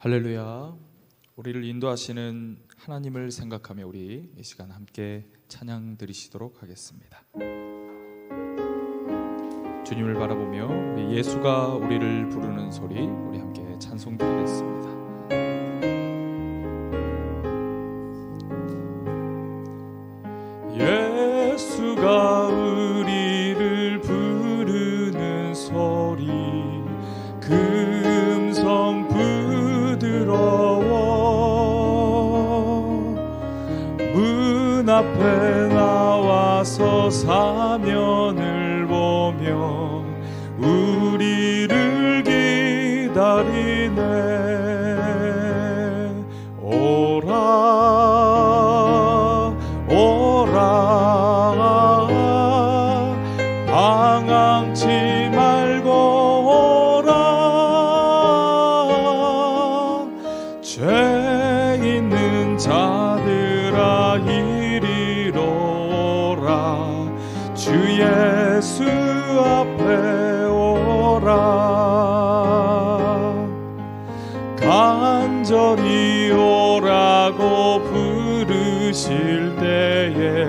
할렐루야. 우리를 인도하시는 하나님을 생각하며 우리 이 시간 함께 찬양 드리시도록 하겠습니다. 주님을 바라보며 우리 예수가 우리를 부르는 소리, 우리 함께 찬송 드리겠습니다. 예수가 우리를 부르는 소리, 금성 부드러워 문 앞에 나와서 사면을 보며 우리를 기다리네. 오라 오라 방황치 말고 오라. 죄 있는 자들아 이리로 오라. 주 예수 앞에 오라. 간절히 오라고 부르실 때에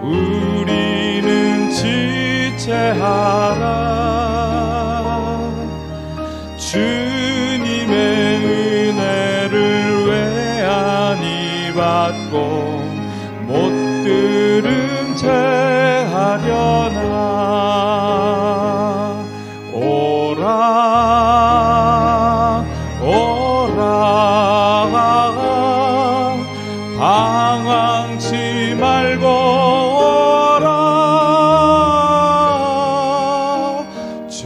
우리는 지체하라. 주님의 은혜를 왜 아니 받고 못 들은 채 하려나. 오라 오라 방황치 말고 오라. 죄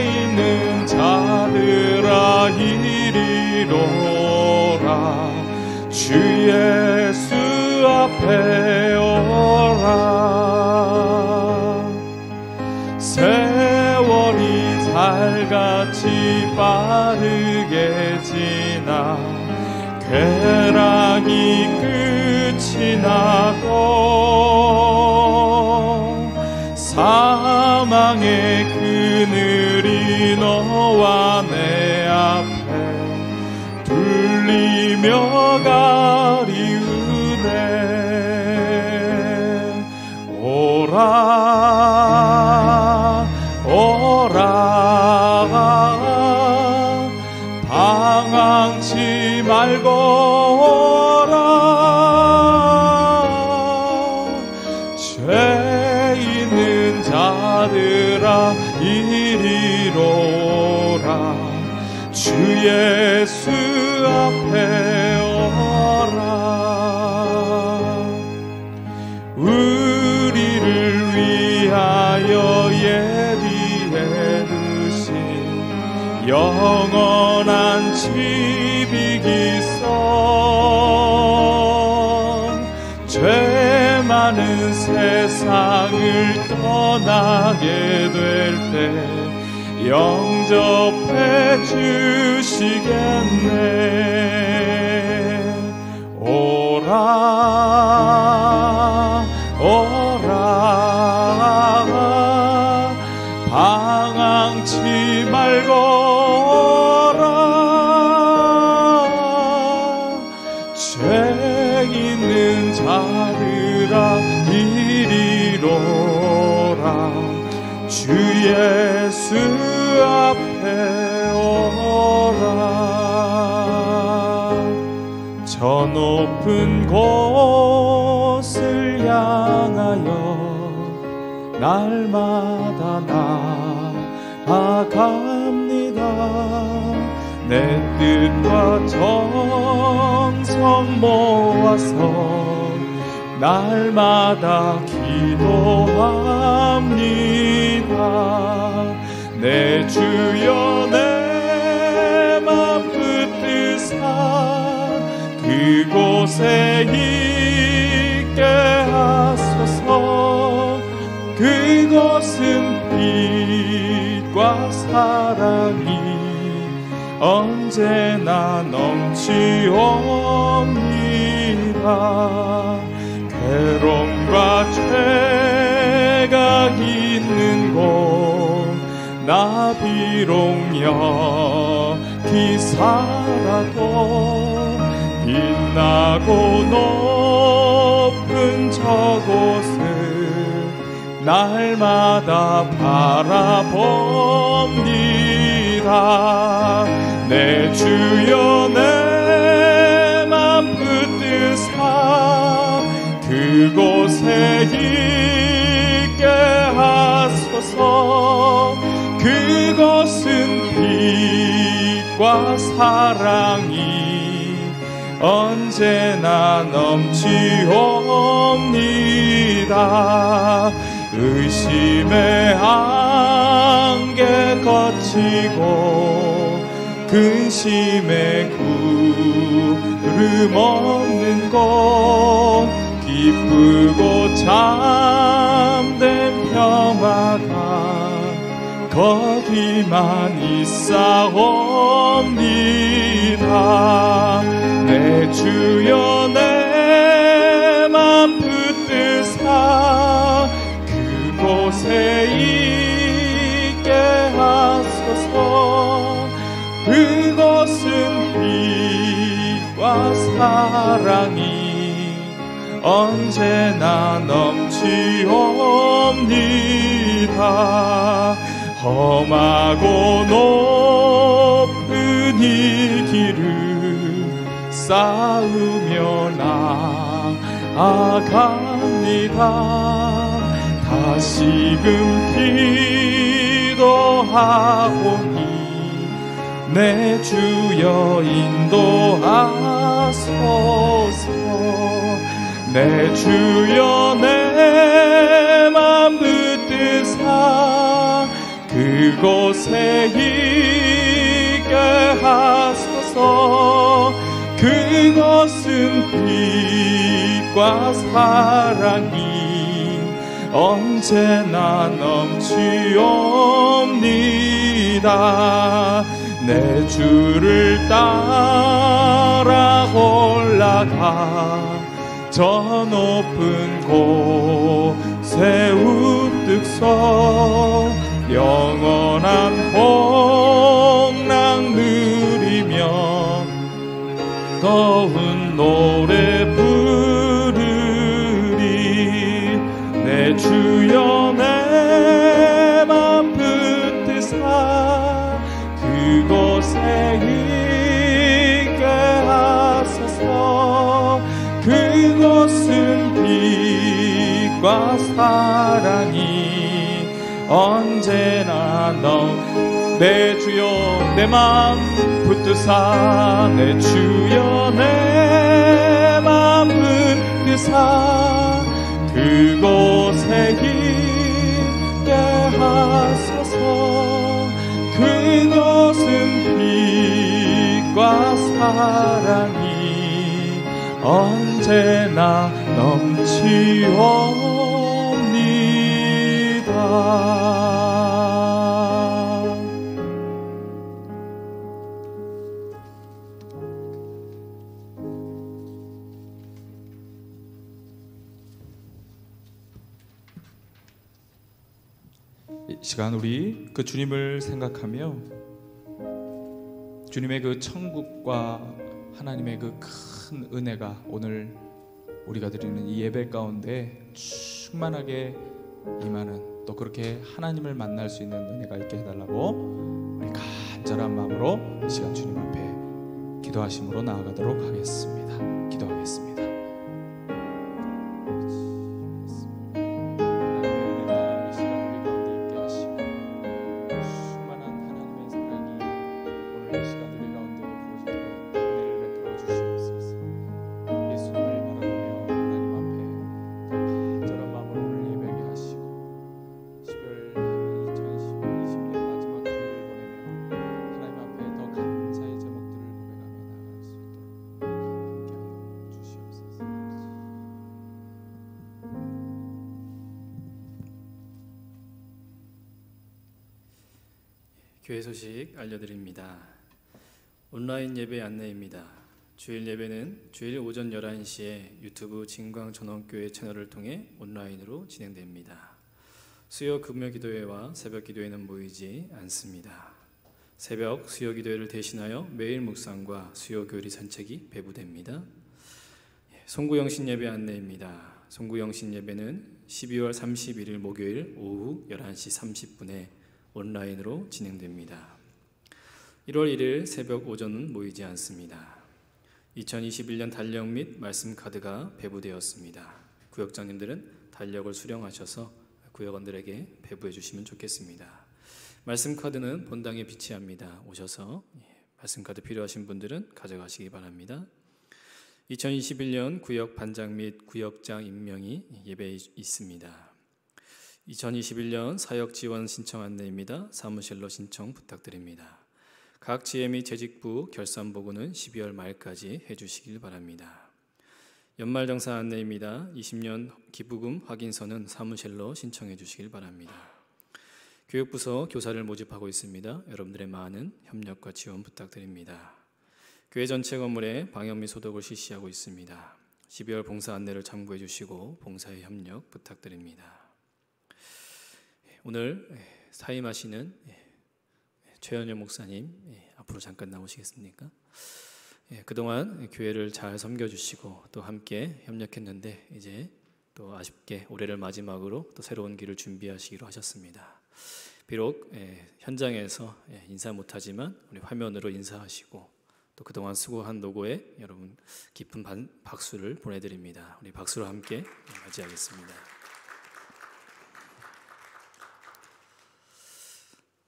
있는 자들아 이리로 오라. 주 예수 앞에 오라. 세월이 살같이 빠르게 지나 쾌락이 끝이 나고 사망의 그늘이 너와 내 앞에 둘리며 가리우네. 오라 오라 방황치 말고 오라. 죄 있는 자들아 이리로 오라. 주 예수 앞에 오라. 우리를 위하여 예비해 두신 영원한 집이기서 죄 많은 세상을 떠나게 될 때 영접해 주시겠네. 오라 오라 방황치 말고 오라. 죄 있는 자들아 이리로 오라. 주 예수 앞에 오라. 저 높은 곳을 향하여 날마다 나아갑니다. 내 뜻과 정성 모아서 날마다 기도합니다. 내 주여 내 맘 붙드사 그곳에 있게 하소서. 그곳은 빛과 사랑이 언제나 넘치옵니다. 괴로움과 죄가 있는 곳 나 비록 여기 살아도 빛나고 높은 저곳을 날마다 바라봅니다. 내 주여 내 맘 붙드사 그곳에 있게 하소서. 그곳은 빛과 사랑이 언제나 넘치옵니다. 의심의 안개 거치고 근심의 구름 없는 곳 기쁘고 참된 평화가 거기만 있사옵니다. 내 주여 내 맘 붙드사 그곳에 있게 하소서. 그곳은 빛과 사랑이 언제나 넘치옵니다. 험하고 높은 이 길을 쌓으며 나아갑니다. 다시금 기도하오니 내 주여 인도하소서. 내 주여 내 맘 붙드사 그곳에 있게 하소서. 그곳은 빛과 사랑이 언제나 넘치옵니다. 내 주를 따라 올라가 저 높은 곳에 우뚝 서 영원한 복락 누리며 더운 노래 부르리. 내 주여 내 맘 붙드사 그곳에 있게 하소서. 그곳은 빛과 사랑이 언제나 내 주여 내 맘 붙드사 내 주여 내 맘 붙드사 그곳에 있게 하소서. 그곳은 빛과 사랑이 언제나 넘치옵니다. 이 시간 우리 그 주님을 생각하며 주님의 그 천국과 하나님의 그 큰 은혜가 오늘 우리가 드리는 이 예배 가운데 충만하게 임하는, 또 그렇게 하나님을 만날 수 있는 은혜가 있게 해달라고 우리 간절한 마음으로 이 시간 주님 앞에 기도하심으로 나아가도록 하겠습니다. 기도하겠습니다. 이 시간 우리 가운데 부어지도록 은혜를 베풀어 주시옵소서. 예수님을 바라보며 하나님 앞에 더 간절한 마음으로 오늘 예배하게 하시고 12월 2020년 마지막 주일을 보내며 하나님 앞에 더 감사의 제목들을 고백하며 나아갈 수 있도록 함께하여 주시옵소서. 교회 소식 알려드립니다. 온라인 예배 안내입니다. 주일 예배는 주일 오전 11시에 유튜브 진광전원교회 채널을 통해 온라인으로 진행됩니다. 수요 금요 기도회와 새벽 기도회는 모이지 않습니다. 새벽 수요 기도회를 대신하여 매일 묵상과 수요 교리 산책이 배부됩니다. 송구영신 예배 안내입니다. 송구영신 예배는 12월 31일 목요일 오후 11시 30분에 온라인으로 진행됩니다. 1월 1일 새벽 오전은 모이지 않습니다. 2021년 달력 및 말씀 카드가 배부되었습니다. 구역장님들은 달력을 수령하셔서 구역원들에게 배부해 주시면 좋겠습니다. 말씀 카드는 본당에 비치합니다. 오셔서 말씀 카드 필요하신 분들은 가져가시기 바랍니다. 2021년 구역 반장 및 구역장 임명이 예배에 있습니다. 2021년 사역 지원 신청 안내입니다. 사무실로 신청 부탁드립니다. 각 지회 및 재직부 결산 보고는 12월 말까지 해주시길 바랍니다. 연말정산 안내입니다. 20년 기부금 확인서는 사무실로 신청해 주시길 바랍니다. 교육부서 교사를 모집하고 있습니다. 여러분들의 많은 협력과 지원 부탁드립니다. 교회 전체 건물에 방역 및 소독을 실시하고 있습니다. 12월 봉사 안내를 참고해 주시고 봉사에 협력 부탁드립니다. 오늘 사임하시는 최현영 목사님 앞으로 잠깐 나오시겠습니까? 그동안 교회를 잘 섬겨주시고 또 함께 협력했는데 이제 또 아쉽게 올해를 마지막으로 또 새로운 길을 준비하시기로 하셨습니다. 비록 현장에서 인사 못하지만 우리 화면으로 인사하시고 또 그동안 수고한 노고에 여러분 깊은 박수를 보내드립니다. 우리 박수로 함께 맞이하겠습니다.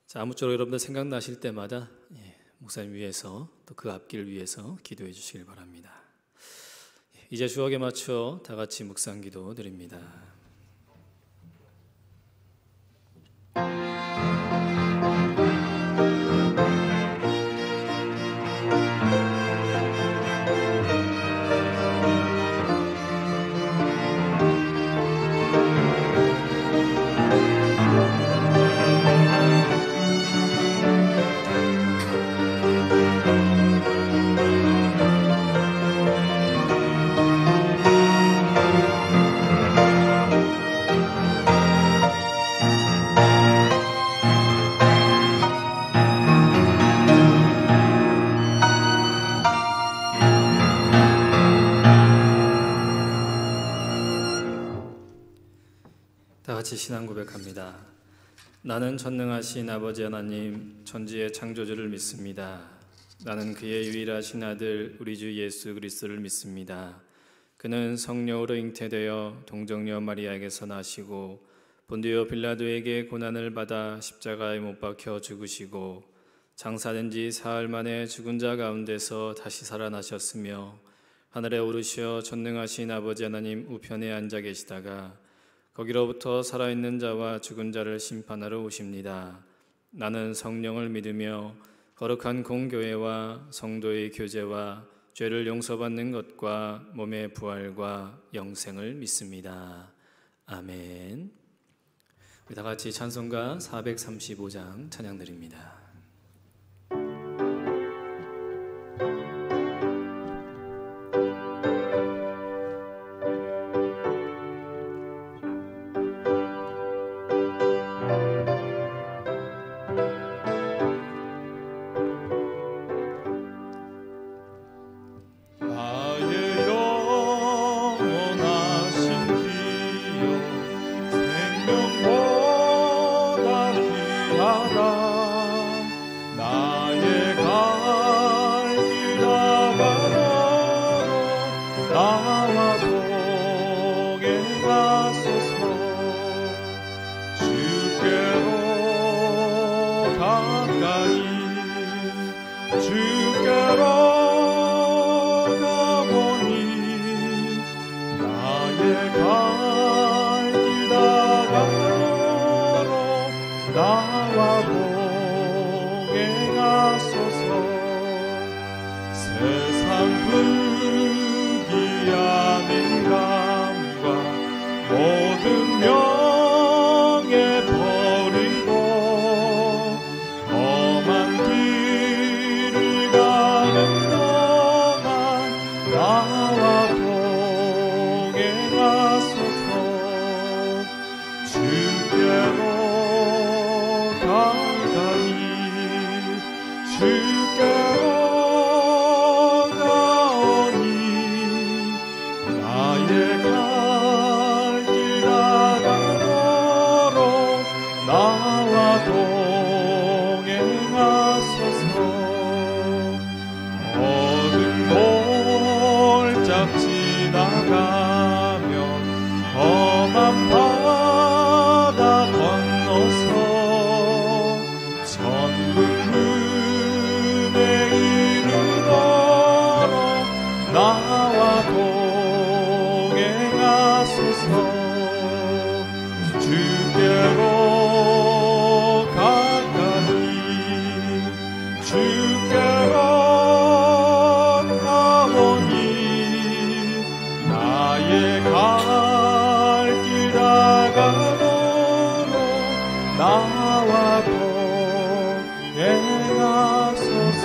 자, 아무쪼록 여러분들 생각나실 때마다 목사님 위해서 또 그 앞길 위해서 기도해 주시길 바랍니다. 이제 주역에 맞춰 다 같이 묵상 기도 드립니다. 다 같이 신앙 고백합니다. 나는 전능하신 아버지 하나님 천지의 창조주를 믿습니다. 나는 그의 유일하신 아들 우리 주 예수 그리스도를 믿습니다. 그는 성령으로 잉태되어 동정녀 마리아에게서 나시고 본디오 빌라도에게 고난을 받아 십자가에 못 박혀 죽으시고 장사된 지 사흘 만에 죽은 자 가운데서 다시 살아나셨으며 하늘에 오르시어 전능하신 아버지 하나님 우편에 앉아 계시다가 거기로부터 살아있는 자와 죽은 자를 심판하러 오십니다. 나는 성령을 믿으며 거룩한 공교회와 성도의 교제와 죄를 용서받는 것과 몸의 부활과 영생을 믿습니다. 아멘. 우리 다 같이 찬송가 435장 찬양 드립니다. 주께로 가보니 나의 갈 길 다가도록 나와 동행하소서. 세상 부귀한 인간과 모든 명예 버리고 험한 길을 가는 동안 나와 동행하소서. 주께로 가가니 주께로 가오니 나의 갈 길 다가도록 나와 동행하소서. 모든 골짝 지나가며 험한 바다 건너서 천국 은혜 이루도록 나와 동행하소서. 주께로 가까이 주께로 가오니 나의 갈 길 다가도록 나와 동행하소서.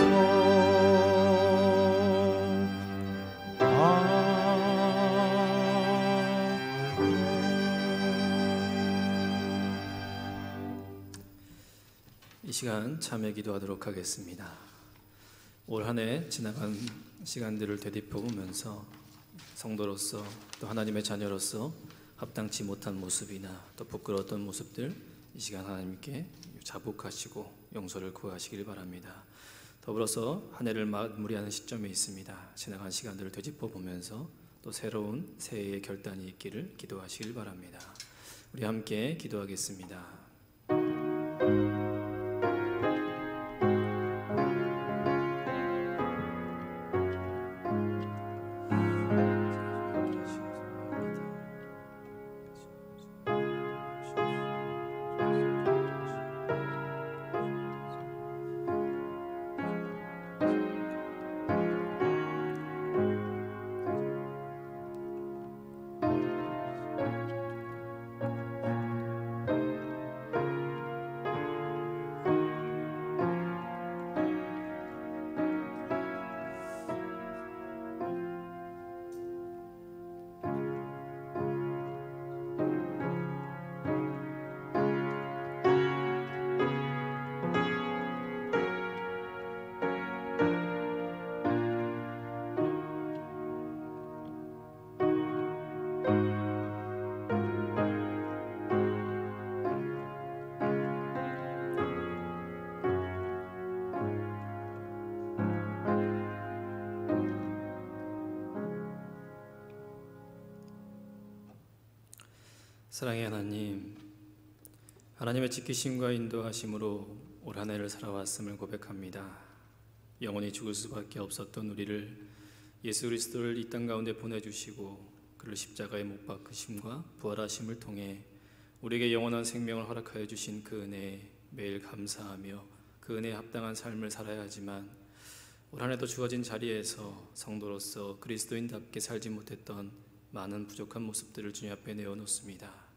이 시간 참여 기도하도록 하겠습니다. 올 한 해 지나간 시간들을 되짚어보면서 성도로서 또 하나님의 자녀로서 합당치 못한 모습이나 또 부끄러웠던 모습들 이 시간 하나님께 자복하시고 용서를 구하시길 바랍니다. 더불어서 한 해를 마무리하는 시점에 있습니다. 지나간 시간들을 되짚어보면서 또 새로운 새해의 결단이 있기를 기도하시길 바랍니다. 우리 함께 기도하겠습니다. 사랑의 하나님, 하나님의 지키심과 인도하심으로 올 한 해를 살아왔음을 고백합니다. 영원히 죽을 수밖에 없었던 우리를 예수 그리스도를 이 땅 가운데 보내주시고 그를 십자가에 못 박으심과 부활하심을 통해 우리에게 영원한 생명을 허락하여 주신 그 은혜에 매일 감사하며 그 은혜에 합당한 삶을 살아야 하지만 올 한 해도 주어진 자리에서 성도로서 그리스도인답게 살지 못했던 많은 부족한 모습들을 주님 앞에 내어놓습니다.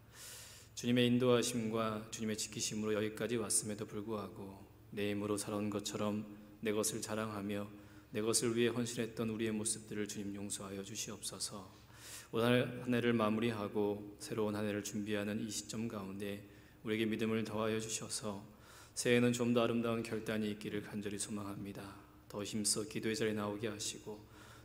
주님의 인도하심과 주님의 지키심으로 여기까지 왔음에도 불구하고 내 힘으로 살아온 것처럼 내 것을 자랑하며 내 것을 위해 헌신했던 우리의 모습들을 주님 용서하여 주시옵소서. 올 한 해를 마무리하고 새로운 한 해를 준비하는 이 시점 가운데 우리에게 믿음을 더하여 주셔서 새해에는 좀 더 아름다운 결단이 있기를 간절히 소망합니다. 더 힘써 기도의 자리에 나오게 하시고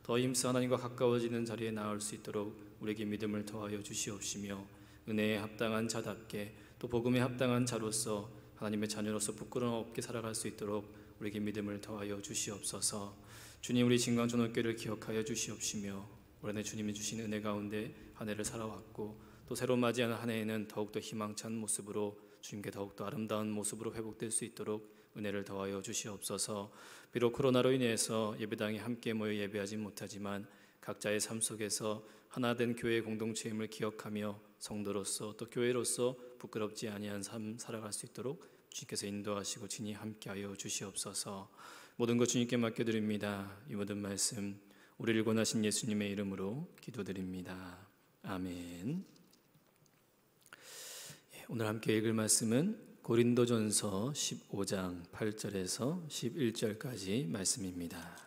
더 힘써 하나님과 가까워지는 자리에 나올 수 있도록 우리에게 믿음을 더하여 주시옵시며 은혜에 합당한 자답게 또 복음에 합당한 자로서 하나님의 자녀로서 부끄러움 없게 살아갈 수 있도록 우리에게 믿음을 더하여 주시옵소서. 주님, 우리 진광전원교회를 기억하여 주시옵시며 올 한 해 주님이 주신 은혜 가운데 한 해를 살아왔고 또 새로 맞이하는 한 해에는 더욱더 희망찬 모습으로 주님께 더욱더 아름다운 모습으로 회복될 수 있도록 은혜를 더하여 주시옵소서. 비록 코로나로 인해서 예배당에 함께 모여 예배하지 못하지만 각자의 삶 속에서 하나된 교회의 공동체임을 기억하며 성도로서 또 교회로서 부끄럽지 아니한 삶 살아갈 수 있도록 주님께서 인도하시고 친히 함께하여 주시옵소서. 모든 것 주님께 맡겨드립니다. 이 모든 말씀 우리를 권하신 예수님의 이름으로 기도드립니다. 아멘. 오늘 함께 읽을 말씀은 고린도전서 15장 8절에서 11절까지 말씀입니다.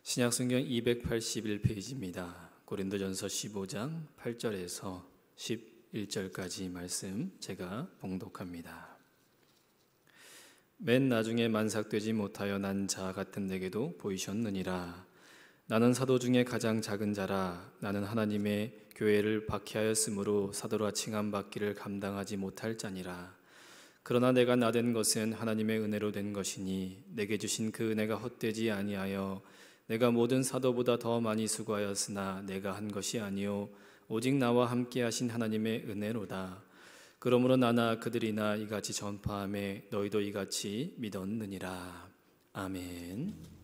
신약성경 281페이지입니다. 고린도전서 15장 8절에서 11절까지 말씀 제가 봉독합니다. 맨 나중에 만삭되지 못하여 난 자 같은 내게도 보이셨느니라. 나는 사도 중에 가장 작은 자라. 나는 하나님의 교회를 박해하였으므로 사도라 칭함받기를 감당하지 못할 자니라. 그러나 내가 나된 것은 하나님의 은혜로 된 것이니 내게 주신 그 은혜가 헛되지 아니하여 내가 모든 사도보다 더 많이 수고하였으나 내가 한 것이 아니요 오직 나와 함께 하신 하나님의 은혜로다. 그러므로 나나 그들이나 이같이 전파하며 너희도 이같이 믿었느니라. 아멘.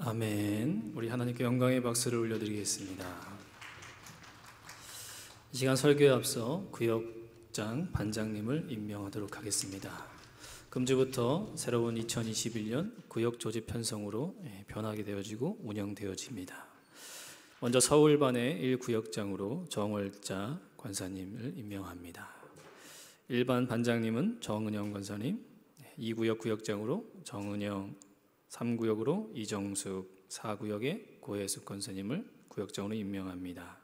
아멘. 우리 하나님께 영광의 박수를 올려드리겠습니다. 이 시간 설교에 앞서 구역장 반장님을 임명하도록 하겠습니다. 금주부터 새로운 2021년 구역 조직 편성으로 변하게 되어지고 운영되어집니다. 먼저 서울반의 1구역장으로 정월자 관사님을 임명합니다. 일반 반장님은 정은영 관사님, 2구역 구역장으로 정은영, 3구역으로 이정숙, 4구역에 고혜숙 권사님을 구역장으로 임명합니다.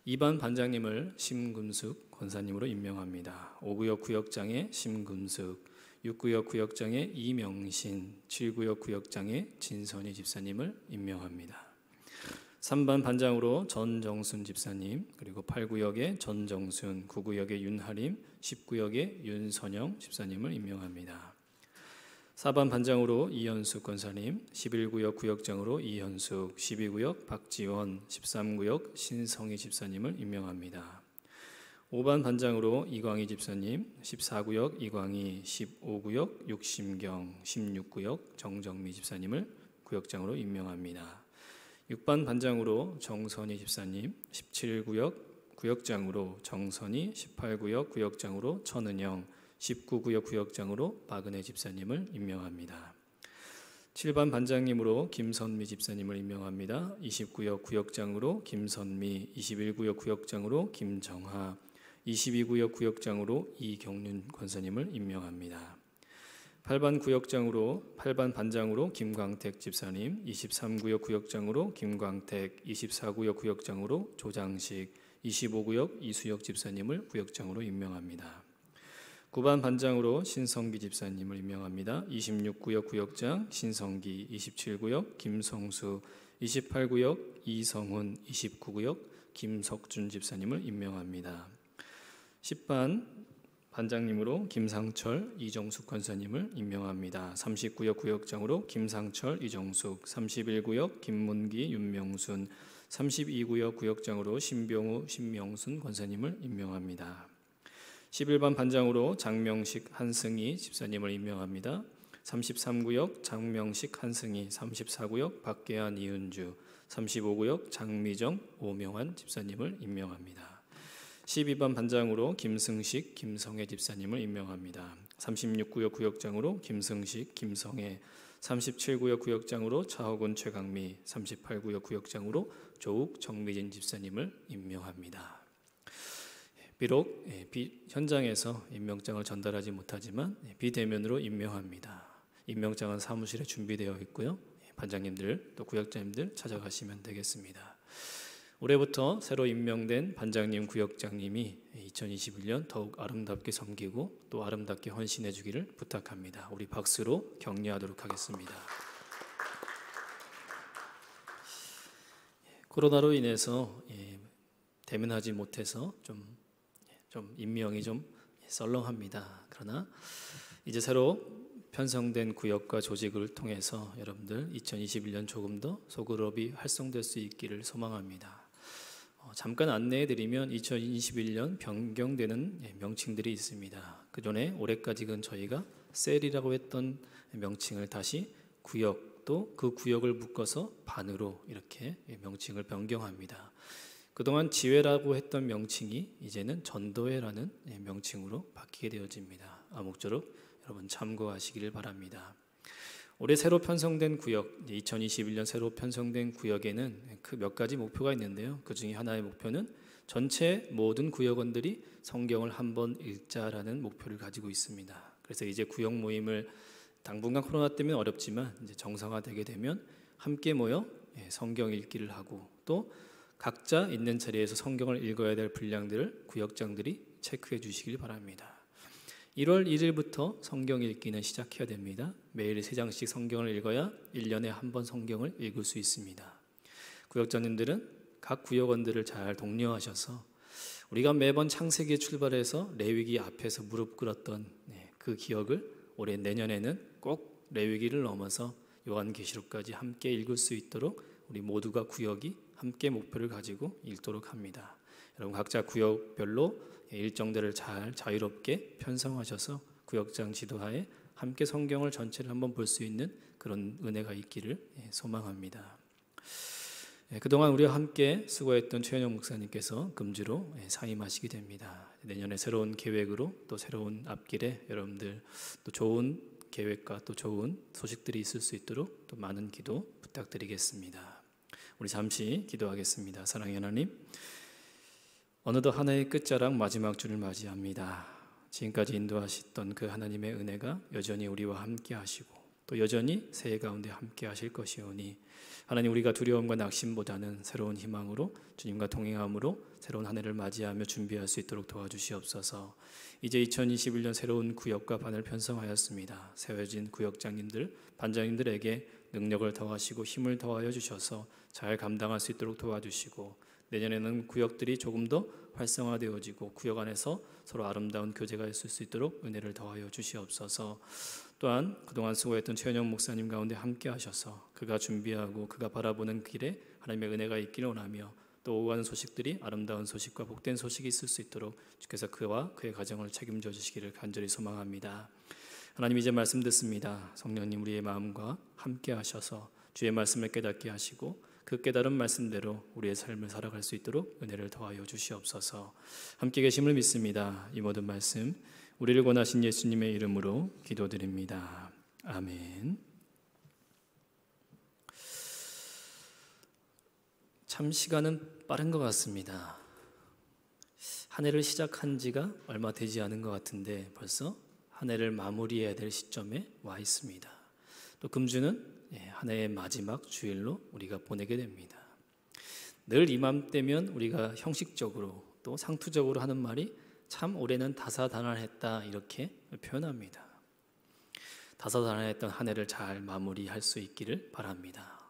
2반 반장님을 심금숙 권사님으로 임명합니다. 5구역 구역장에 심금숙, 6구역 구역장에 이명신, 7구역 구역장에 진선희 집사님을 임명합니다. 3반 반장으로 전정순 집사님, 그리고 8구역에 전정순, 9구역에 윤하림, 10구역에 윤선영 집사님을 임명합니다. 4반 반장으로 이현숙 권사님, 11구역 구역장으로 이현숙, 12구역 박지원, 13구역 신성희 집사님을 임명합니다. 5반 반장으로 이광희 집사님, 14구역 이광희, 15구역 육심경, 16구역 정정미 집사님을 구역장으로 임명합니다. 6반 반장으로 정선희 집사님, 17구역 구역장으로 정선희, 18구역 구역장으로 천은영, 19구역 구역장으로 박은혜 집사님을 임명합니다. 7반 반장님으로 김선미 집사님을 임명합니다. 20구역 구역장으로 김선미, 21구역 구역장으로 김정하, 22구역 구역장으로 이경륜 권사님을 임명합니다. 8반 반장으로 김광택 집사님, 23구역 구역장으로 김광택, 24구역 구역장으로 조장식, 25구역 이수혁 집사님을 구역장으로 임명합니다. 9반 반장으로 신성기 집사님을 임명합니다. 26구역 구역장 신성기, 27구역 김성수, 28구역 이성훈, 29구역 김석준 집사님을 임명합니다. 10반 반장님으로 김상철, 이정숙 권사님을 임명합니다. 39역 구역장으로 김상철, 이정숙, 31구역 김문기, 윤명순, 32구역 구역장으로 신병우, 신명순 권사님을 임명합니다. 11반 반장으로 장명식, 한승희 집사님을 임명합니다. 33구역 장명식, 한승희, 34구역 박계한, 이은주, 35구역 장미정, 오명환 집사님을 임명합니다. 12반 반장으로 김승식, 김성애 집사님을 임명합니다. 36구역 구역장으로 김승식, 김성애, 37구역 구역장으로 차호근, 최강미, 38구역 구역장으로 조욱, 정미진 집사님을 임명합니다. 비록 현장에서 임명장을 전달하지 못하지만 비대면으로 임명합니다. 임명장은 사무실에 준비되어 있고요. 반장님들 또 구역장님들 찾아가시면 되겠습니다. 올해부터 새로 임명된 반장님, 구역장님이 2021년 더욱 아름답게 섬기고 또 아름답게 헌신해 주기를 부탁합니다. 우리 박수로 격려하도록 하겠습니다. 코로나로 인해서 대면하지 못해서 좀 임명이 좀 썰렁합니다. 그러나 이제 새로 편성된 구역과 조직을 통해서 여러분들 2021년 조금 더 소그룹이 활성될 수 있기를 소망합니다. 잠깐 안내해드리면 2021년 변경되는 명칭들이 있습니다. 그전에 올해까지는 저희가 셀이라고 했던 명칭을 다시 구역, 또 그 구역을 묶어서 반으로 이렇게 명칭을 변경합니다. 그동안 지회라고 했던 명칭이 이제는 전도회라는 명칭으로 바뀌게 되어집니다. 아무쪼록 여러분 참고하시기를 바랍니다. 올해 새로 편성된 구역, 2021년 새로 편성된 구역에는 그 몇 가지 목표가 있는데요. 그 중에 하나의 목표는 전체 모든 구역원들이 성경을 한번 읽자라는 목표를 가지고 있습니다. 그래서 이제 구역 모임을 당분간 코로나 때문에 어렵지만 이제 정상화되게 되면 함께 모여 성경 읽기를 하고 또 각자 있는 자리에서 성경을 읽어야 될 분량들을 구역장들이 체크해 주시길 바랍니다. 1월 1일부터 성경 읽기는 시작해야 됩니다. 매일 3장씩 성경을 읽어야 1년에 한 번 성경을 읽을 수 있습니다. 구역장님들은 각 구역원들을 잘 독려하셔서 우리가 매번 창세기에 출발해서 레위기 앞에서 무릎 꿇었던 그 기억을 올해 내년에는 꼭 레위기를 넘어서 요한계시록까지 함께 읽을 수 있도록 우리 모두가 구역이 함께 목표를 가지고 읽도록 합니다. 여러분 각자 구역별로 일정들을 잘 자유롭게 편성하셔서 구역장 지도하에 함께 성경을 전체를 한번 볼 수 있는 그런 은혜가 있기를 소망합니다. 그동안 우리와 함께 수고했던 최현영 목사님께서 금주로 사임하시게 됩니다. 내년에 새로운 계획으로 또 새로운 앞길에 여러분들 또 좋은 계획과 또 좋은 소식들이 있을 수 있도록 또 많은 기도 부탁드리겠습니다. 우리 잠시 기도하겠습니다. 사랑의 하나님, 어느덧 한 해의 끝자락 마지막 주를 맞이합니다. 지금까지 인도하셨던 그 하나님의 은혜가 여전히 우리와 함께 하시고 또 여전히 새해 가운데 함께 하실 것이오니 하나님, 우리가 두려움과 낙심보다는 새로운 희망으로 주님과 동행함으로 새로운 한 해를 맞이하며 준비할 수 있도록 도와주시옵소서. 이제 2021년 새로운 구역과 반을 편성하였습니다. 세워진 구역장님들, 반장님들에게 능력을 더하시고 힘을 더하여 주셔서 잘 감당할 수 있도록 도와주시고, 내년에는 구역들이 조금 더 활성화되어지고 구역 안에서 서로 아름다운 교제가 있을 수 있도록 은혜를 더하여 주시옵소서. 또한 그동안 수고했던 최현영 목사님 가운데 함께 하셔서 그가 준비하고 그가 바라보는 길에 하나님의 은혜가 있기를 원하며, 또 오고 가는 소식들이 아름다운 소식과 복된 소식이 있을 수 있도록 주께서 그와 그의 가정을 책임져 주시기를 간절히 소망합니다. 하나님, 이제 말씀 듣습니다. 성령님, 우리의 마음과 함께 하셔서 주의 말씀을 깨닫게 하시고 그 깨달은 말씀대로 우리의 삶을 살아갈 수 있도록 은혜를 더하여 주시옵소서. 함께 계심을 믿습니다. 이 모든 말씀 우리를 권하신 예수님의 이름으로 기도드립니다. 아멘. 참 시간은 빠른 것 같습니다. 한 해를 시작한 지가 얼마 되지 않은 것 같은데 벌써 한 해를 마무리해야 될 시점에 와 있습니다. 또 금주는 한 해의 마지막 주일로 우리가 보내게 됩니다. 늘 이맘때면 우리가 형식적으로 또 상투적으로 하는 말이 참 올해는 다사다난했다, 이렇게 표현합니다. 다사다난했던 한 해를 잘 마무리할 수 있기를 바랍니다.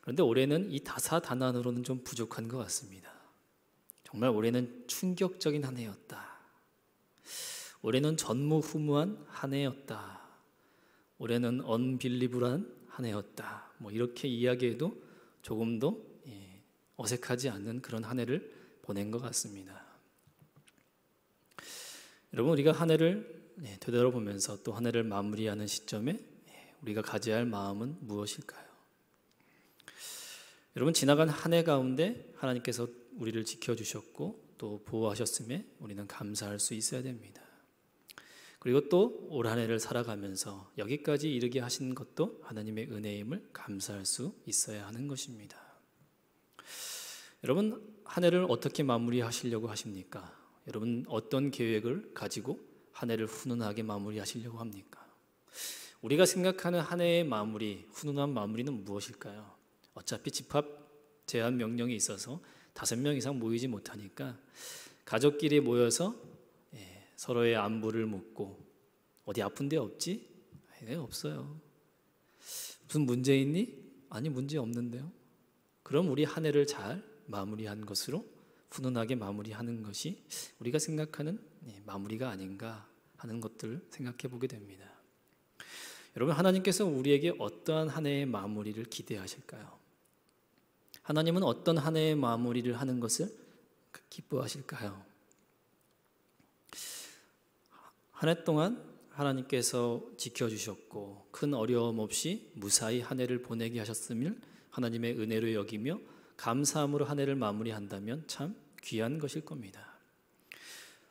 그런데 올해는 이 다사다난으로는 좀 부족한 것 같습니다. 정말 올해는 충격적인 한 해였다. 올해는 전무후무한 한 해였다. 올해는 언빌리블한 한 해였다. 이렇게 이야기해도 조금 더 어색하지 않는 그런 한 해를 보낸 것 같습니다. 여러분, 우리가 한 해를 되돌아보면서 또 한 해를 마무리하는 시점에 우리가 가져야 할 마음은 무엇일까요? 여러분, 지나간 한 해 가운데 하나님께서 우리를 지켜주셨고 또 보호하셨음에 우리는 감사할 수 있어야 됩니다. 그리고 또 올 한 해를 살아가면서 여기까지 이르게 하신 것도 하나님의 은혜임을 감사할 수 있어야 하는 것입니다. 여러분, 한 해를 어떻게 마무리하시려고 하십니까? 여러분, 어떤 계획을 가지고 한 해를 훈훈하게 마무리하시려고 합니까? 우리가 생각하는 한 해의 마무리, 훈훈한 마무리는 무엇일까요? 어차피 집합 제한 명령이 있어서 5명 이상 모이지 못하니까 가족끼리 모여서 서로의 안부를 묻고, 어디 아픈 데 없지? 네, 없어요. 무슨 문제 있니? 아니, 문제 없는데요. 그럼 우리 한 해를 잘 마무리한 것으로 훈훈하게 마무리하는 것이 우리가 생각하는 마무리가 아닌가 하는 것들을 생각해 보게 됩니다. 여러분, 하나님께서 우리에게 어떠한 한 해의 마무리를 기대하실까요? 하나님은 어떤 한 해의 마무리를 하는 것을 기뻐하실까요? 한 해 동안 하나님께서 지켜주셨고 큰 어려움 없이 무사히 한 해를 보내게 하셨음을 하나님의 은혜로 여기며 감사함으로 한 해를 마무리한다면 참 귀한 것일 겁니다.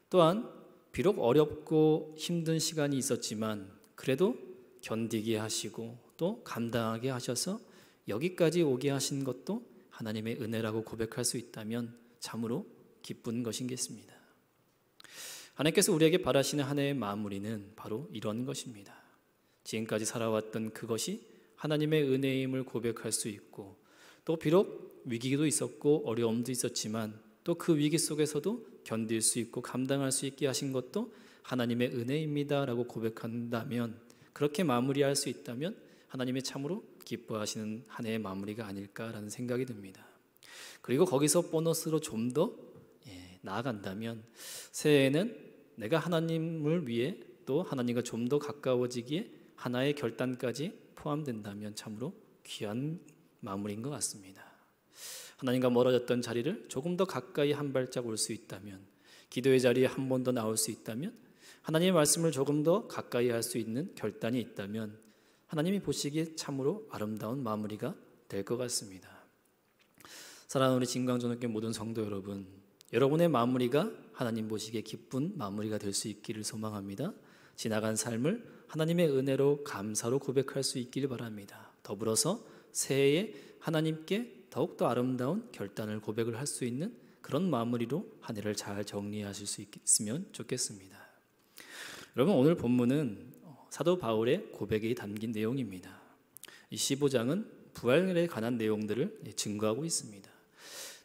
또한 비록 어렵고 힘든 시간이 있었지만 그래도 견디게 하시고 또 감당하게 하셔서 여기까지 오게 하신 것도 하나님의 은혜라고 고백할 수 있다면 참으로 기쁜 것이겠습니다. 하나님께서 우리에게 바라시는 한 해의 마무리는 바로 이런 것입니다. 지금까지 살아왔던 그것이 하나님의 은혜임을 고백할 수 있고, 또 비록 위기도 있었고 어려움도 있었지만 또 그 위기 속에서도 견딜 수 있고 감당할 수 있게 하신 것도 하나님의 은혜입니다 라고 고백한다면, 그렇게 마무리할 수 있다면 하나님의 참으로 기뻐하시는 한 해의 마무리가 아닐까라는 생각이 듭니다. 그리고 거기서 보너스로 좀 더 나아간다면 새해에는 내가 하나님을 위해 또 하나님과 좀 더 가까워지기에 하나의 결단까지 포함된다면 참으로 귀한 마무리인 것 같습니다. 하나님과 멀어졌던 자리를 조금 더 가까이 한 발짝 올 수 있다면, 기도의 자리에 한 번 더 나올 수 있다면, 하나님의 말씀을 조금 더 가까이 할 수 있는 결단이 있다면 하나님이 보시기에 참으로 아름다운 마무리가 될 것 같습니다. 사랑하는 우리 진광전학교 모든 성도 여러분, 여러분의 마무리가 하나님 보시기에 기쁜 마무리가 될 수 있기를 소망합니다. 지나간 삶을 하나님의 은혜로 감사로 고백할 수 있기를 바랍니다. 더불어서 새해에 하나님께 더욱더 아름다운 결단을 고백을 할 수 있는 그런 마무리로 한 해를 잘 정리하실 수 있으면 좋겠습니다. 여러분, 오늘 본문은 사도 바울의 고백이 담긴 내용입니다. 이 15장은 부활에 관한 내용들을 증거하고 있습니다.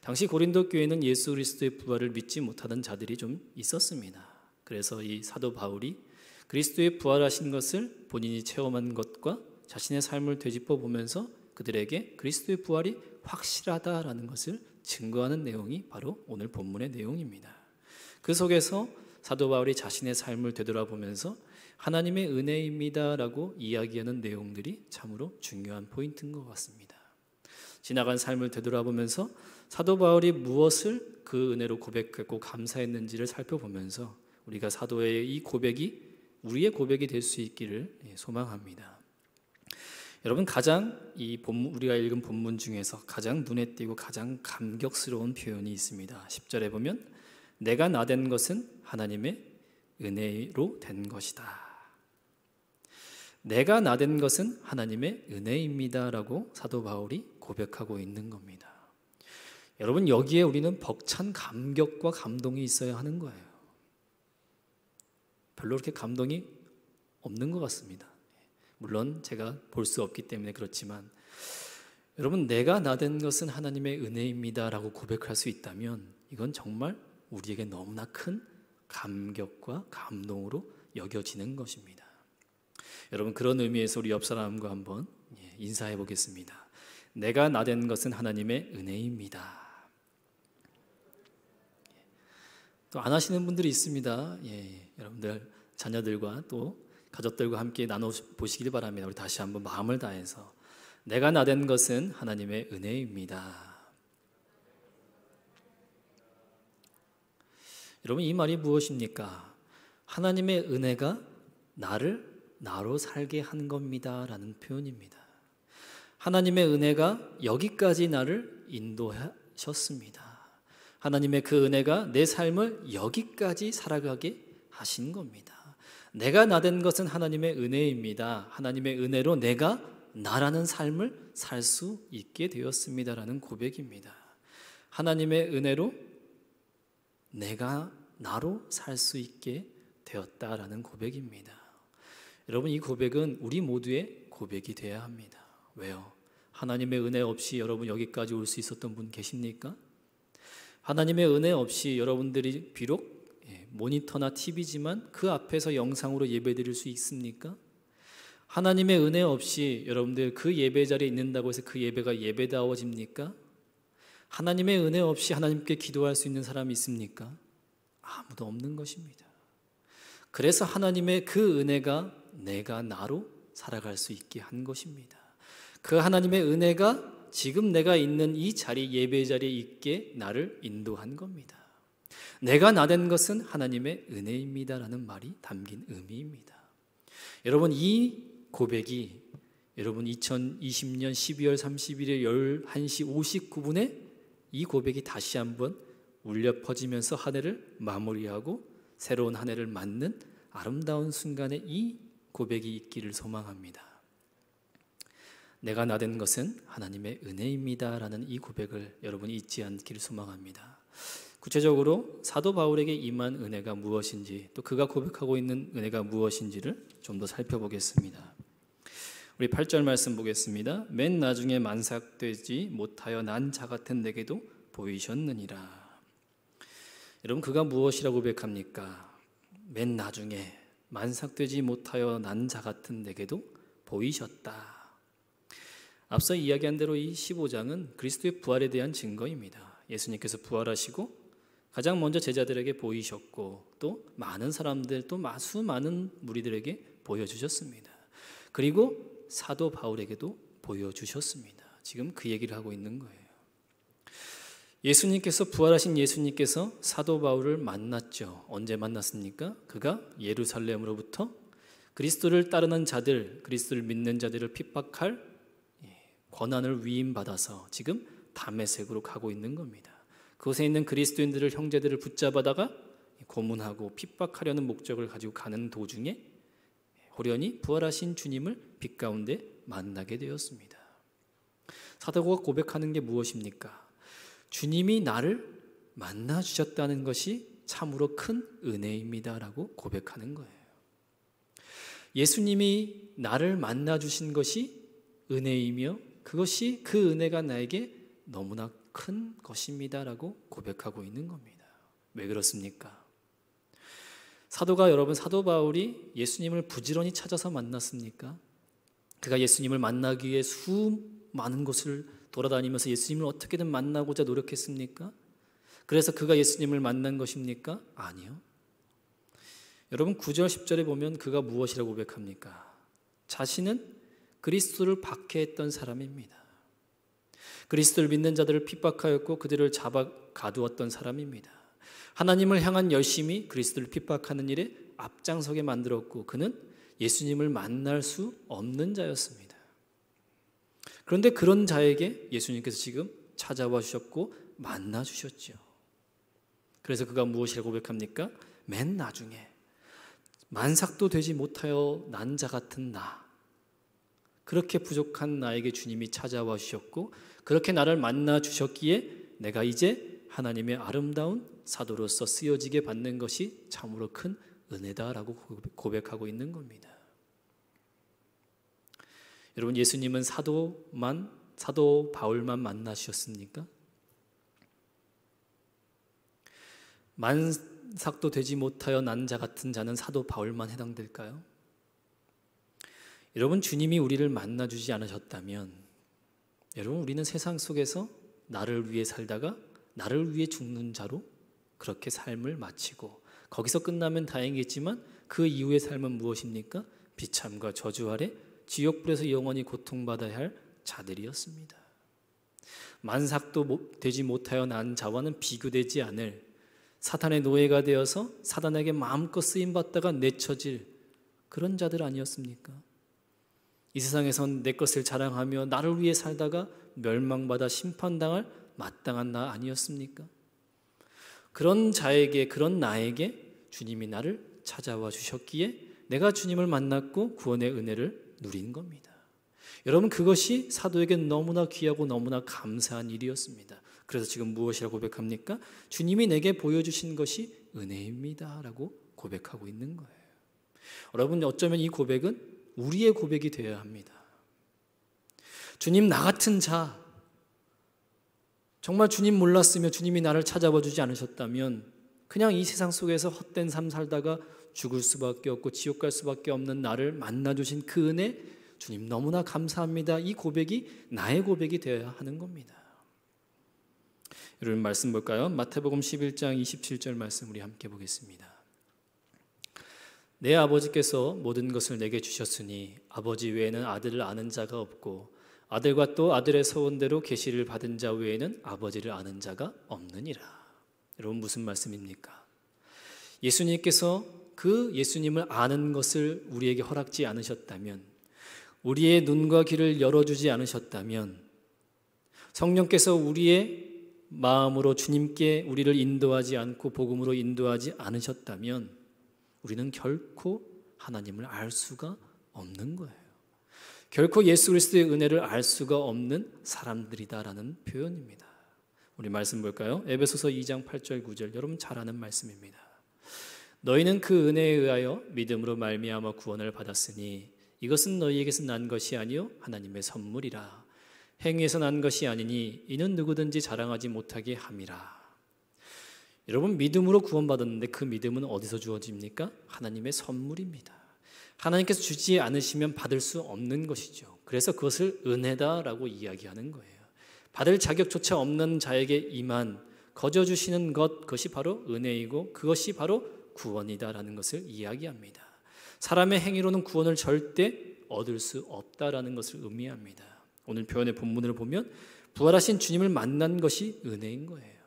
당시 고린도 교회는 예수 그리스도의 부활을 믿지 못하던 자들이 좀 있었습니다. 그래서 이 사도 바울이 그리스도의 부활하신 것을 본인이 체험한 것과 자신의 삶을 되짚어 보면서 그들에게 그리스도의 부활이 확실하다라는 것을 증거하는 내용이 바로 오늘 본문의 내용입니다. 그 속에서 사도 바울이 자신의 삶을 되돌아보면서 하나님의 은혜입니다라고 이야기하는 내용들이 참으로 중요한 포인트인 것 같습니다. 지나간 삶을 되돌아보면서 사도 바울이 무엇을 그 은혜로 고백했고 감사했는지를 살펴보면서 우리가 사도의 이 고백이 우리의 고백이 될 수 있기를 소망합니다. 여러분, 가장 우리가 읽은 본문 중에서 가장 눈에 띄고 가장 감격스러운 표현이 있습니다. 10절에 보면 내가 나된 것은 하나님의 은혜로 된 것이다. 내가 나된 것은 하나님의 은혜입니다라고 사도 바울이 고백하고 있는 겁니다. 여러분, 여기에 우리는 벅찬 감격과 감동이 있어야 하는 거예요. 별로 그렇게 감동이 없는 것 같습니다. 물론 제가 볼 수 없기 때문에 그렇지만 여러분, 내가 나된 것은 하나님의 은혜입니다라고 고백할 수 있다면 이건 정말 우리에게 너무나 큰 감격과 감동으로 여겨지는 것입니다. 여러분, 그런 의미에서 우리 옆 사람과 한번 인사해 보겠습니다. 내가 나된 것은 하나님의 은혜입니다. 또 안 하시는 분들이 있습니다. 여러분들 자녀들과 또 가족들과 함께 나눠보시길 바랍니다. 우리 다시 한번 마음을 다해서 내가 나된 것은 하나님의 은혜입니다. 여러분, 이 말이 무엇입니까? 하나님의 은혜가 나를 나로 살게 한 겁니다 라는 표현입니다. 하나님의 은혜가 여기까지 나를 인도하셨습니다. 하나님의 그 은혜가 내 삶을 여기까지 살아가게 하신 겁니다. 내가 나된 것은 하나님의 은혜입니다. 하나님의 은혜로 내가 나라는 삶을 살 수 있게 되었습니다라는 고백입니다. 하나님의 은혜로 내가 나로 살 수 있게 되었다라는 고백입니다. 여러분, 이 고백은 우리 모두의 고백이 되어야 합니다. 왜요? 하나님의 은혜 없이 여러분 여기까지 올 수 있었던 분 계십니까? 하나님의 은혜 없이 여러분들이 비록 모니터나 TV지만 그 앞에서 영상으로 예배드릴 수 있습니까? 하나님의 은혜 없이 여러분들 그 예배 자리에 있는다고 해서 그 예배가 예배다워집니까? 하나님의 은혜 없이 하나님께 기도할 수 있는 사람이 있습니까? 아무도 없는 것입니다. 그래서 하나님의 그 은혜가 내가 나로 살아갈 수 있게 한 것입니다. 그 하나님의 은혜가 지금 내가 있는 이 자리, 예배 자리에 있게 나를 인도한 겁니다. 내가 나된 것은 하나님의 은혜입니다라는 말이 담긴 의미입니다. 여러분, 이 고백이 여러분 2020년 12월 31일 11시 59분에 이 고백이 다시 한번 울려 퍼지면서 한 해를 마무리하고 새로운 한 해를 맞는 아름다운 순간에 이 고백이 있기를 소망합니다. 내가 나된 것은 하나님의 은혜입니다 라는 이 고백을 여러분이 잊지 않기를 소망합니다. 구체적으로 사도 바울에게 임한 은혜가 무엇인지, 또 그가 고백하고 있는 은혜가 무엇인지를 좀 더 살펴보겠습니다. 우리 8절 말씀 보겠습니다. 맨 나중에 만삭되지 못하여 난 자 같은 내게도 보이셨느니라. 여러분, 그가 무엇이라고 고백합니까? 맨 나중에 만삭되지 못하여 난 자 같은 내게도 보이셨다. 앞서 이야기한 대로 이 15장은 그리스도의 부활에 대한 증거입니다. 예수님께서 부활하시고 가장 먼저 제자들에게 보이셨고 또 많은 사람들, 또 수많은 무리들에게 보여주셨습니다. 그리고 사도 바울에게도 보여주셨습니다. 지금 그 얘기를 하고 있는 거예요. 예수님께서, 부활하신 예수님께서 사도 바울을 만났죠. 언제 만났습니까? 그가 예루살렘으로부터 그리스도를 따르는 자들, 그리스도를 믿는 자들을 핍박할 권한을 위임받아서 지금 다메섹으로 가고 있는 겁니다. 그곳에 있는 그리스도인들을, 형제들을 붙잡아다가 고문하고 핍박하려는 목적을 가지고 가는 도중에 호련히 부활하신 주님을 빛 가운데 만나게 되었습니다. 사도가 고백하는 게 무엇입니까? 주님이 나를 만나 주셨다는 것이 참으로 큰 은혜입니다라고 고백하는 거예요. 예수님이 나를 만나 주신 것이 은혜이며 그것이 그 은혜가 나에게 너무나 큰 것입니다라고 고백하고 있는 겁니다. 왜 그렇습니까? 사도 바울이 예수님을 부지런히 찾아서 만났습니까? 그가 예수님을 만나기 위해 수많은 곳을 돌아다니면서 예수님을 어떻게든 만나고자 노력했습니까? 그래서 그가 예수님을 만난 것입니까? 아니요. 여러분 9절 10절에 보면 그가 무엇이라고 고백합니까? 자신은 그리스도를 박해했던 사람입니다. 그리스도를 믿는 자들을 핍박하였고 그들을 잡아 가두었던 사람입니다. 하나님을 향한 열심이 그리스도를 핍박하는 일에 앞장서게 만들었고 그는 예수님을 만날 수 없는 자였습니다. 그런데 그런 자에게 예수님께서 지금 찾아와 주셨고 만나 주셨죠. 그래서 그가 무엇이라고 고백합니까? 맨 나중에 만삭도 되지 못하여 난 자 같은 나, 그렇게 부족한 나에게 주님이 찾아와 주셨고 그렇게 나를 만나 주셨기에 내가 이제 하나님의 아름다운 사도로서 쓰여지게 받는 것이 참으로 큰 은혜다라고 고백하고 있는 겁니다. 여러분 예수님은 사도 바울만 만나셨습니까? 만삭도 되지 못하여 난 자 같은 자는 사도 바울만 해당될까요? 여러분 주님이 우리를 만나주지 않으셨다면 여러분 우리는 세상 속에서 나를 위해 살다가 나를 위해 죽는 자로 그렇게 삶을 마치고 거기서 끝나면 다행이겠지만 그 이후의 삶은 무엇입니까? 비참과 저주 아래 지옥불에서 영원히 고통받아야 할 자들이었습니다. 만삭도 되지 못하여 난 자와는 비교되지 않을 사탄의 노예가 되어서 사단에게 마음껏 쓰임받다가 내쳐질 그런 자들 아니었습니까? 이 세상에선 내 것을 자랑하며 나를 위해 살다가 멸망받아 심판당할 마땅한 나 아니었습니까? 그런 자에게, 그런 나에게 주님이 나를 찾아와 주셨기에 내가 주님을 만났고 구원의 은혜를 누린 겁니다. 여러분 그것이 사도에게 너무나 귀하고 너무나 감사한 일이었습니다. 그래서 지금 무엇이라고 고백합니까? 주님이 내게 보여주신 것이 은혜입니다 라고 고백하고 있는 거예요. 여러분 어쩌면 이 고백은 우리의 고백이 되어야 합니다. 주님 나 같은 자, 정말 주님 몰랐으며 주님이 나를 찾아와 주지 않으셨다면 그냥 이 세상 속에서 헛된 삶 살다가 죽을 수밖에 없고 지옥 갈 수밖에 없는 나를 만나주신 그 은혜 주님 너무나 감사합니다. 이 고백이 나의 고백이 되어야 하는 겁니다. 여러분 말씀 볼까요? 마태복음 11장 27절 말씀 우리 함께 보겠습니다. 내 아버지께서 모든 것을 내게 주셨으니 아버지 외에는 아들을 아는 자가 없고 아들과 또 아들의 소원대로 계시를 받은 자 외에는 아버지를 아는 자가 없느니라. 여러분 무슨 말씀입니까? 예수님께서 그 예수님을 아는 것을 우리에게 허락지 않으셨다면, 우리의 눈과 귀를 열어주지 않으셨다면, 성령께서 우리의 마음으로 주님께 우리를 인도하지 않고 복음으로 인도하지 않으셨다면 우리는 결코 하나님을 알 수가 없는 거예요. 결코 예수 그리스도의 은혜를 알 수가 없는 사람들이다라는 표현입니다. 우리 말씀 볼까요? 에베소서 2장 8절 9절 여러분 잘 아는 말씀입니다. 너희는 그 은혜에 의하여 믿음으로 말미암아 구원을 받았으니 이것은 너희에게서 난 것이 아니요 하나님의 선물이라. 행위에서 난 것이 아니니 이는 누구든지 자랑하지 못하게 함이라. 여러분 믿음으로 구원받았는데 그 믿음은 어디서 주어집니까? 하나님의 선물입니다. 하나님께서 주지 않으시면 받을 수 없는 것이죠. 그래서 그것을 은혜다라고 이야기하는 거예요. 받을 자격조차 없는 자에게 임한 거저 주시는 것, 그것이 바로 은혜이고 그것이 바로 구원이다라는 것을 이야기합니다. 사람의 행위로는 구원을 절대 얻을 수 없다라는 것을 의미합니다. 오늘 표현의 본문을 보면 부활하신 주님을 만난 것이 은혜인 거예요.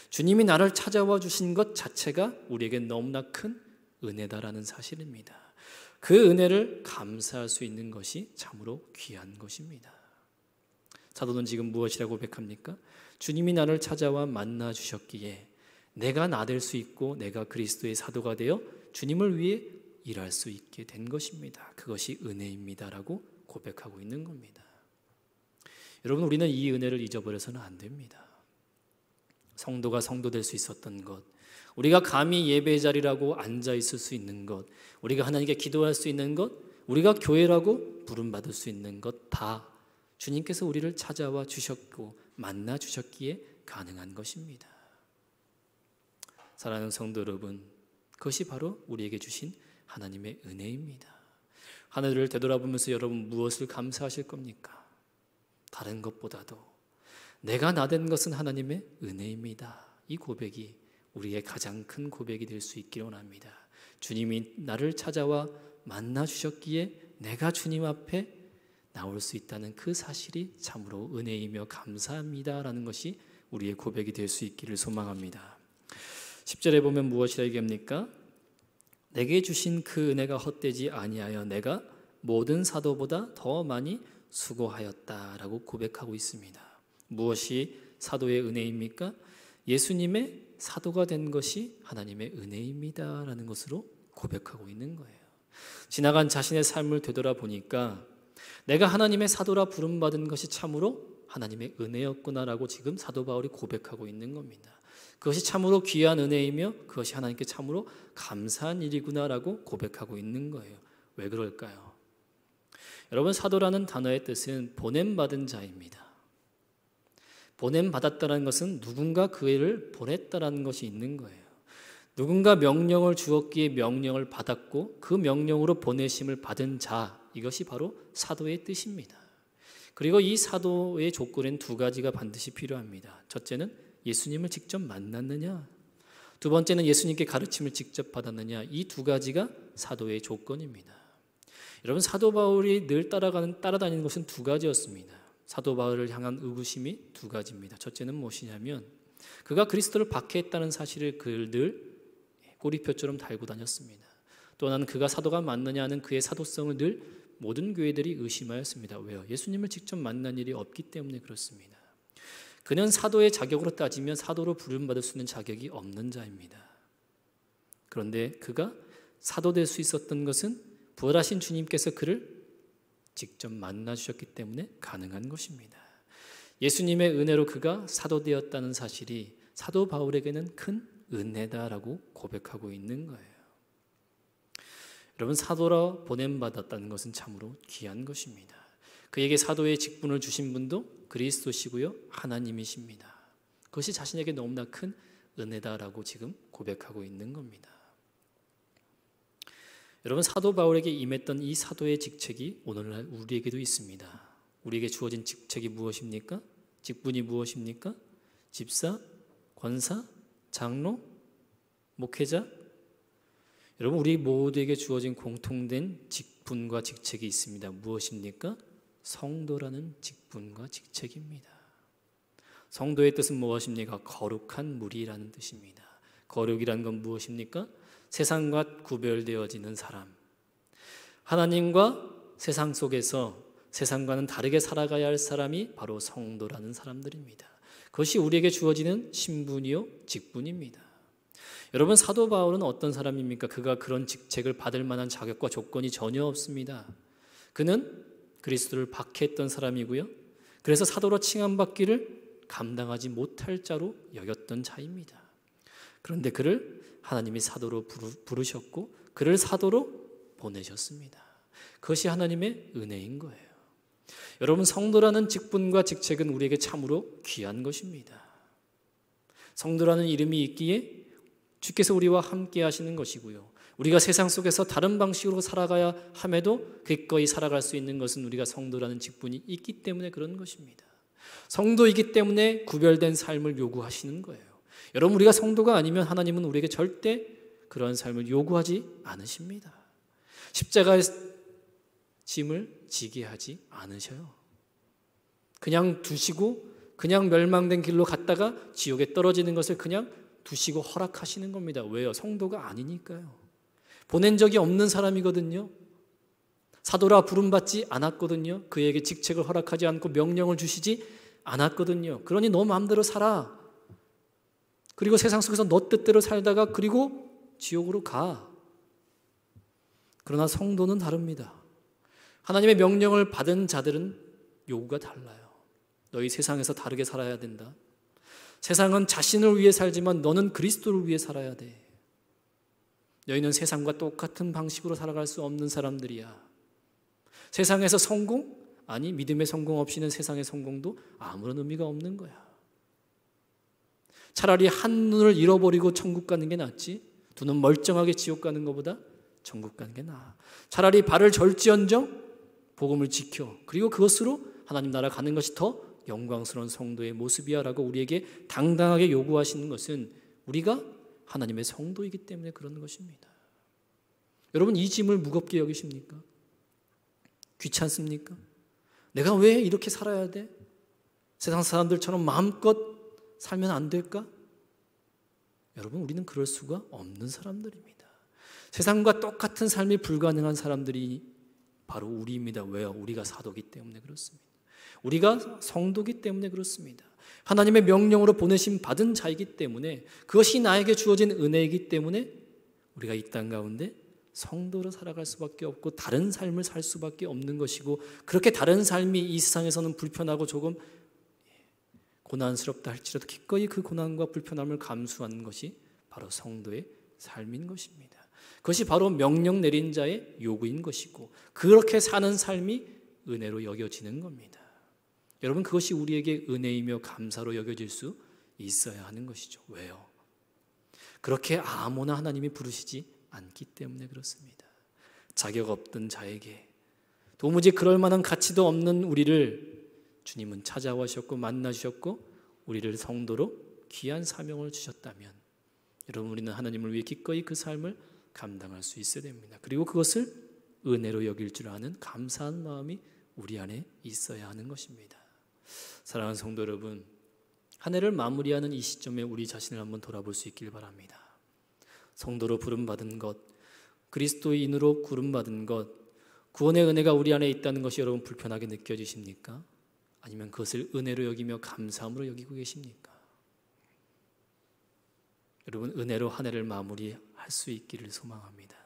주님이 나를 찾아와 주신 것 자체가 우리에게 너무나 큰 은혜다라는 사실입니다. 그 은혜를 감사할 수 있는 것이 참으로 귀한 것입니다. 사도는 지금 무엇이라고 고백합니까? 주님이 나를 찾아와 만나 주셨기에 내가 나될 수 있고 내가 그리스도의 사도가 되어 주님을 위해 일할 수 있게 된 것입니다. 그것이 은혜입니다라고 고백하고 있는 겁니다. 여러분 우리는 이 은혜를 잊어버려서는 안 됩니다. 성도가 성도 될 수 있었던 것, 우리가 감히 예배 자리라고 앉아 있을 수 있는 것, 우리가 하나님께 기도할 수 있는 것, 우리가 교회라고 부름받을 수 있는 것 다 주님께서 우리를 찾아와 주셨고 만나 주셨기에 가능한 것입니다. 사랑하는 성도 여러분, 그것이 바로 우리에게 주신 하나님의 은혜입니다. 하늘을 되돌아보면서 여러분 무엇을 감사하실 겁니까? 다른 것보다도 내가 나된 것은 하나님의 은혜입니다. 이 고백이 우리의 가장 큰 고백이 될 수 있기를 원합니다. 주님이 나를 찾아와 만나 주셨기에 내가 주님 앞에 나올 수 있다는 그 사실이 참으로 은혜이며 감사합니다라는 것이 우리의 고백이 될 수 있기를 소망합니다. 10절에 보면 무엇이라 얘기합니까? 내게 주신 그 은혜가 헛되지 아니하여 내가 모든 사도보다 더 많이 수고하였다라고 고백하고 있습니다. 무엇이 사도의 은혜입니까? 예수님의 사도가 된 것이 하나님의 은혜입니다라는 것으로 고백하고 있는 거예요. 지나간 자신의 삶을 되돌아보니까 내가 하나님의 사도라 부름받은 것이 참으로 하나님의 은혜였구나라고 지금 사도 바울이 고백하고 있는 겁니다. 그것이 참으로 귀한 은혜이며 그것이 하나님께 참으로 감사한 일이구나라고 고백하고 있는 거예요. 왜 그럴까요? 여러분, 사도라는 단어의 뜻은 보냄받은 자입니다. 보냄받았다는 것은 누군가 그 일을 보냈다라는 것이 있는 거예요. 누군가 명령을 주었기에 명령을 받았고 그 명령으로 보내심을 받은 자, 이것이 바로 사도의 뜻입니다. 그리고 이 사도의 조건엔 두 가지가 반드시 필요합니다. 첫째는 예수님을 직접 만났느냐, 두 번째는 예수님께 가르침을 직접 받았느냐, 이 두 가지가 사도의 조건입니다. 여러분, 사도 바울이 늘 따라다니는 것은 두 가지였습니다. 사도 바울을 향한 의구심이 두 가지입니다. 첫째는 무엇이냐면 그가 그리스도를 박해했다는 사실을 늘 꼬리표처럼 달고 다녔습니다. 또 하나는 그가 사도가 맞느냐 하는 그의 사도성을 늘 모든 교회들이 의심하였습니다. 왜요? 예수님을 직접 만난 일이 없기 때문에 그렇습니다. 그는 사도의 자격으로 따지면 사도로 부름받을 수 있는 자격이 없는 자입니다. 그런데 그가 사도 될 수 있었던 것은 부활하신 주님께서 그를 직접 만나 주셨기 때문에 가능한 것입니다. 예수님의 은혜로 그가 사도 되었다는 사실이 사도 바울에게는 큰 은혜다라고 고백하고 있는 거예요. 여러분, 사도라 보냄받았다는 것은 참으로 귀한 것입니다. 그에게 사도의 직분을 주신 분도 그리스도시고요, 하나님이십니다. 그것이 자신에게 너무나 큰 은혜다라고 지금 고백하고 있는 겁니다. 여러분, 사도 바울에게 임했던 이 사도의 직책이 오늘날 우리에게도 있습니다. 우리에게 주어진 직책이 무엇입니까? 직분이 무엇입니까? 집사, 권사, 장로, 목회자. 여러분, 우리 모두에게 주어진 공통된 직분과 직책이 있습니다. 무엇입니까? 성도라는 직분과 직책입니다. 성도의 뜻은 무엇입니까? 거룩한 무리라는 뜻입니다. 거룩이란 건 무엇입니까? 세상과 구별되어지는 사람, 하나님과 세상 속에서 세상과는 다르게 살아가야 할 사람이 바로 성도라는 사람들입니다. 그것이 우리에게 주어지는 신분이요 직분입니다. 여러분, 사도 바울은 어떤 사람입니까? 그가 그런 직책을 받을 만한 자격과 조건이 전혀 없습니다. 그는 그리스도를 박해했던 사람이고요, 그래서 사도로 칭함받기를 감당하지 못할 자로 여겼던 자입니다. 그런데 그를 하나님이 사도로 부르셨고 그를 사도로 보내셨습니다. 그것이 하나님의 은혜인 거예요. 여러분, 성도라는 직분과 직책은 우리에게 참으로 귀한 것입니다. 성도라는 이름이 있기에 주께서 우리와 함께 하시는 것이고요, 우리가 세상 속에서 다른 방식으로 살아가야 함에도 기꺼이 살아갈 수 있는 것은 우리가 성도라는 직분이 있기 때문에 그런 것입니다. 성도이기 때문에 구별된 삶을 요구하시는 거예요. 여러분, 우리가 성도가 아니면 하나님은 우리에게 절대 그런 삶을 요구하지 않으십니다. 십자가의 짐을 지게 하지 않으셔요. 그냥 두시고 그냥 멸망된 길로 갔다가 지옥에 떨어지는 것을 그냥 두시고 허락하시는 겁니다. 왜요? 성도가 아니니까요. 보낸 적이 없는 사람이거든요. 사도라 부름받지 않았거든요. 그에게 직책을 허락하지 않고 명령을 주시지 않았거든요. 그러니 너 마음대로 살아. 그리고 세상 속에서 너 뜻대로 살다가 그리고 지옥으로 가. 그러나 성도는 다릅니다. 하나님의 명령을 받은 자들은 요구가 달라요. 너희 세상에서 다르게 살아야 된다. 세상은 자신을 위해 살지만 너는 그리스도를 위해 살아야 돼. 너희는 세상과 똑같은 방식으로 살아갈 수 없는 사람들이야. 세상에서 성공? 아니, 믿음의 성공 없이는 세상의 성공도 아무런 의미가 없는 거야. 차라리 한 눈을 잃어버리고 천국 가는 게 낫지, 두 눈 멀쩡하게 지옥 가는 것보다 천국 가는 게 나아. 차라리 발을 절지언정 복음을 지켜, 그리고 그것으로 하나님 나라 가는 것이 더 영광스러운 성도의 모습이야 라고 우리에게 당당하게 요구하시는 것은 우리가 하나님의 성도이기 때문에 그런 것입니다. 여러분, 이 짐을 무겁게 여기십니까? 귀찮습니까? 내가 왜 이렇게 살아야 돼? 세상 사람들처럼 마음껏 살면 안 될까? 여러분, 우리는 그럴 수가 없는 사람들입니다. 세상과 똑같은 삶이 불가능한 사람들이 바로 우리입니다. 왜요? 우리가 사도기 때문에 그렇습니다. 우리가 성도기 때문에 그렇습니다. 하나님의 명령으로 보내심 받은 자이기 때문에, 그것이 나에게 주어진 은혜이기 때문에 우리가 이 땅 가운데 성도로 살아갈 수밖에 없고 다른 삶을 살 수밖에 없는 것이고, 그렇게 다른 삶이 이 세상에서는 불편하고 조금 고난스럽다 할지라도 기꺼이 그 고난과 불편함을 감수하는 것이 바로 성도의 삶인 것입니다. 그것이 바로 명령 내린 자의 요구인 것이고, 그렇게 사는 삶이 은혜로 여겨지는 겁니다. 여러분, 그것이 우리에게 은혜이며 감사로 여겨질 수 있어야 하는 것이죠. 왜요? 그렇게 아무나 하나님이 부르시지 않기 때문에 그렇습니다. 자격 없던 자에게, 도무지 그럴 만한 가치도 없는 우리를 주님은 찾아오셨고 만나주셨고 우리를 성도로 귀한 사명을 주셨다면, 여러분, 우리는 하나님을 위해 기꺼이 그 삶을 감당할 수 있어야 됩니다. 그리고 그것을 은혜로 여길 줄 아는 감사한 마음이 우리 안에 있어야 하는 것입니다. 사랑하는 성도 여러분, 한 해를 마무리하는 이 시점에 우리 자신을 한번 돌아볼 수 있길 바랍니다. 성도로 부름받은 것, 그리스도인으로 부름받은 것, 구원의 은혜가 우리 안에 있다는 것이 여러분 불편하게 느껴지십니까? 아니면 그것을 은혜로 여기며 감사함으로 여기고 계십니까? 여러분, 은혜로 한 해를 마무리할 수 있기를 소망합니다.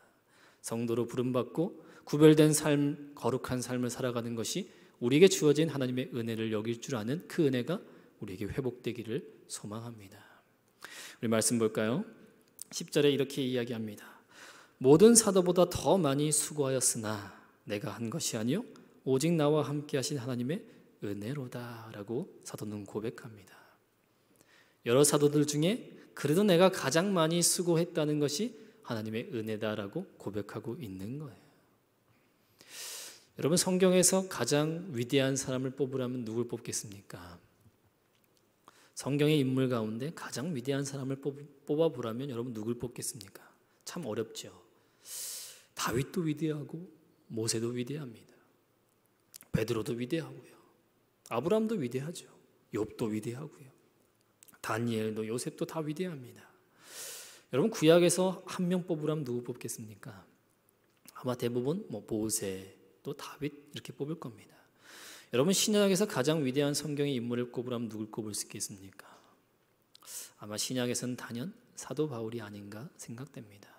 성도로 부름받고 구별된 삶, 거룩한 삶을 살아가는 것이 우리에게 주어진 하나님의 은혜를 여길 줄 아는 그 은혜가 우리에게 회복되기를 소망합니다. 우리 말씀 볼까요? 10절에 이렇게 이야기합니다. 모든 사도보다 더 많이 수고하였으나 내가 한 것이 아니요 오직 나와 함께 하신 하나님의 은혜로다 라고 사도는 고백합니다. 여러 사도들 중에 그래도 내가 가장 많이 수고했다는 것이 하나님의 은혜다라고 고백하고 있는 거예요. 여러분, 성경에서 가장 위대한 사람을 뽑으라면 누굴 뽑겠습니까? 성경의 인물 가운데 가장 위대한 사람을 뽑아보라면 여러분 누굴 뽑겠습니까? 참 어렵죠. 다윗도 위대하고 모세도 위대합니다. 베드로도 위대하고요. 아브라함도 위대하죠. 욥도 위대하고요. 다니엘도 요셉도 다 위대합니다. 여러분, 구약에서 한 명 뽑으라면 누구 뽑겠습니까? 아마 대부분 모세 또 다윗 이렇게 뽑을 겁니다. 여러분, 신약에서 가장 위대한 성경의 인물을 꼽으라면 누굴 꼽을 수 있겠습니까? 아마 신약에서는 단연 사도 바울이 아닌가 생각됩니다.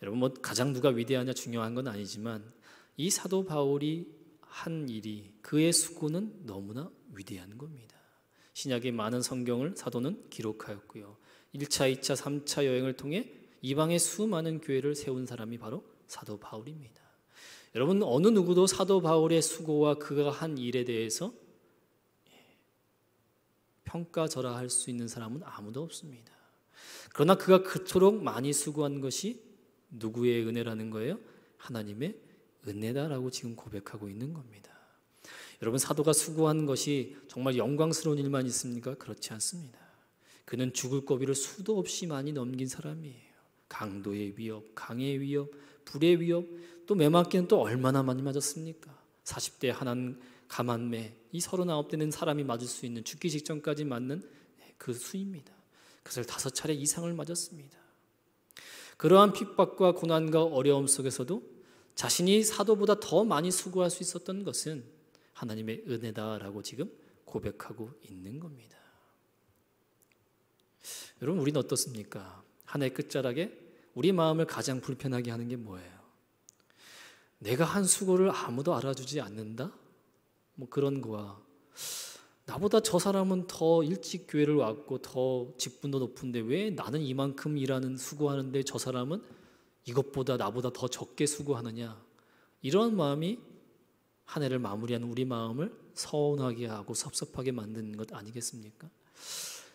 여러분, 가장 누가 위대하냐 중요한 건 아니지만 이 사도 바울이 한 일이, 그의 수고는 너무나 위대한 겁니다. 신약의 많은 성경을 사도는 기록하였고요. 1차, 2차, 3차 여행을 통해 이방의 수많은 교회를 세운 사람이 바로 사도 바울입니다. 여러분, 어느 누구도 사도 바울의 수고와 그가 한 일에 대해서 평가절하할 수 있는 사람은 아무도 없습니다. 그러나 그가 그토록 많이 수고한 것이 누구의 은혜라는 거예요? 하나님의 은혜다라고 지금 고백하고 있는 겁니다. 여러분, 사도가 수고한 것이 정말 영광스러운 일만 있습니까? 그렇지 않습니다. 그는 죽을 고비를 수도 없이 많이 넘긴 사람이에요. 강도의 위협, 강의 위협, 불의 위협, 또 매맞기는 또 얼마나 많이 맞았습니까? 40대 한 가만매, 이 39대는 사람이 맞을 수 있는 죽기 직전까지 맞는 그 수입니다. 그것을 5차례 이상을 맞았습니다. 그러한 핍박과 고난과 어려움 속에서도 자신이 사도보다 더 많이 수고할 수 있었던 것은 하나님의 은혜다라고 지금 고백하고 있는 겁니다. 여러분, 우리는 어떻습니까? 한 해 끝자락에 우리 마음을 가장 불편하게 하는 게 뭐예요? 내가 한 수고를 아무도 알아주지 않는다? 그런 거와 나보다 저 사람은 더 일찍 교회를 왔고 더 직분도 높은데 왜 나는 이만큼 일하는 수고하는데 저 사람은 이것보다 나보다 더 적게 수고하느냐? 이런 마음이 한 해를 마무리하는 우리 마음을 서운하게 하고 섭섭하게 만드는 것 아니겠습니까?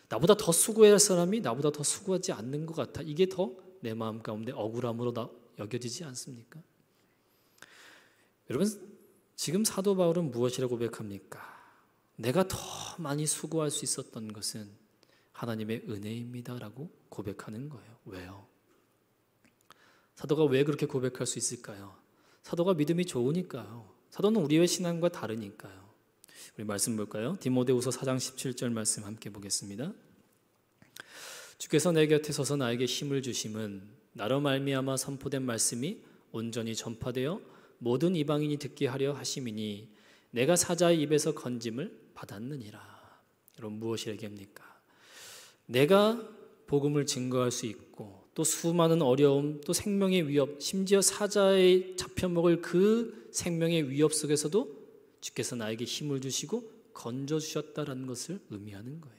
나보다 더 수고해야 할 사람이 나보다 더 수고하지 않는 것 같아. 이게 더 내 마음 가운데 억울함으로 여겨지지 않습니까? 여러분, 지금 사도 바울은 무엇이라고 고백합니까? 내가 더 많이 수고할 수 있었던 것은 하나님의 은혜입니다라고 고백하는 거예요. 왜요? 사도가 왜 그렇게 고백할 수 있을까요? 사도가 믿음이 좋으니까요. 사도는 우리의 신앙과 다르니까요. 우리 말씀 볼까요? 디모데후서 4장 17절 말씀 함께 보겠습니다. 주께서 내 곁에 서서 나에게 힘을 주심은 나로 말미암아 선포된 말씀이 온전히 전파되어 모든 이방인이 듣게 하려 하심이니 내가 사자의 입에서 건짐을 받았느니라. 여러분, 무엇이 얘기합니까? 내가 복음을 증거할 수 있고 또 수많은 어려움, 또 생명의 위협, 심지어 사자의 잡혀먹을 그 생명의 위협 속에서도 주께서 나에게 힘을 주시고 건져주셨다라는 것을 의미하는 거예요.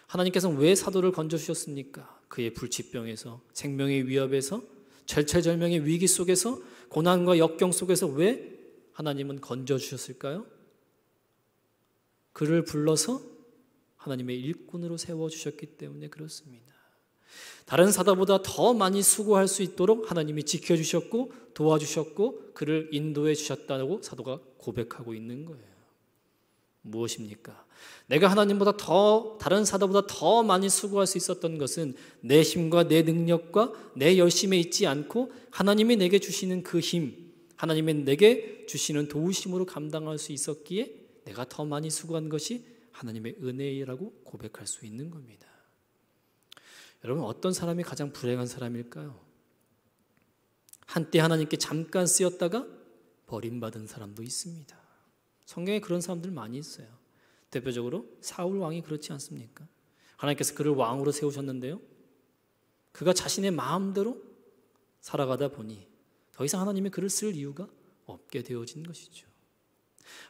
하나님께서는 왜 사도를 건져주셨습니까? 그의 불치병에서, 생명의 위협에서, 절체절명의 위기 속에서, 고난과 역경 속에서 왜 하나님은 건져주셨을까요? 그를 불러서 하나님의 일꾼으로 세워주셨기 때문에 그렇습니다. 다른 사도보다 더 많이 수고할 수 있도록 하나님이 지켜주셨고 도와주셨고 그를 인도해 주셨다고 사도가 고백하고 있는 거예요. 무엇입니까? 내가 하나님보다 다른 사도보다 더 많이 수고할 수 있었던 것은 내 힘과 내 능력과 내 열심에 있지 않고 하나님이 내게 주시는 그 힘, 하나님이 내게 주시는 도우심으로 감당할 수 있었기에 내가 더 많이 수고한 것이 하나님의 은혜라고 고백할 수 있는 겁니다. 여러분, 어떤 사람이 가장 불행한 사람일까요? 한때 하나님께 잠깐 쓰였다가 버림받은 사람도 있습니다. 성경에 그런 사람들 많이 있어요. 대표적으로 사울 왕이 그렇지 않습니까? 하나님께서 그를 왕으로 세우셨는데요, 그가 자신의 마음대로 살아가다 보니 더 이상 하나님이 그를 쓸 이유가 없게 되어진 것이죠.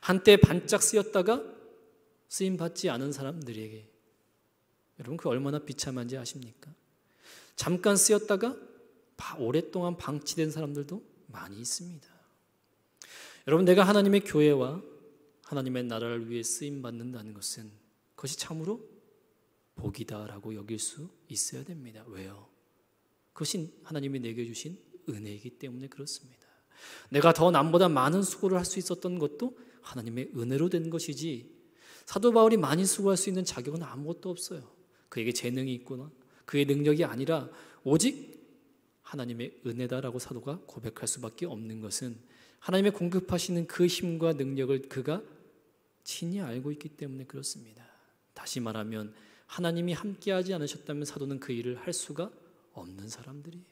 한때 반짝 쓰였다가 쓰임받지 않은 사람들에게, 여러분, 그 얼마나 비참한지 아십니까? 잠깐 쓰였다가 오랫동안 방치된 사람들도 많이 있습니다. 여러분, 내가 하나님의 교회와 하나님의 나라를 위해 쓰임받는다는 것은 그것이 참으로 복이다라고 여길 수 있어야 됩니다. 왜요? 그것이 하나님이 내게 주신 은혜이기 때문에 그렇습니다. 내가 더 남보다 많은 수고를 할 수 있었던 것도 하나님의 은혜로 된 것이지, 사도 바울이 많이 수고할 수 있는 자격은 아무것도 없어요. 그에게 재능이 있거나 그의 능력이 아니라 오직 하나님의 은혜다라고 사도가 고백할 수밖에 없는 것은 하나님의 공급하시는 그 힘과 능력을 그가 친히 알고 있기 때문에 그렇습니다. 다시 말하면 하나님이 함께하지 않으셨다면 사도는 그 일을 할 수가 없는 사람들이에요.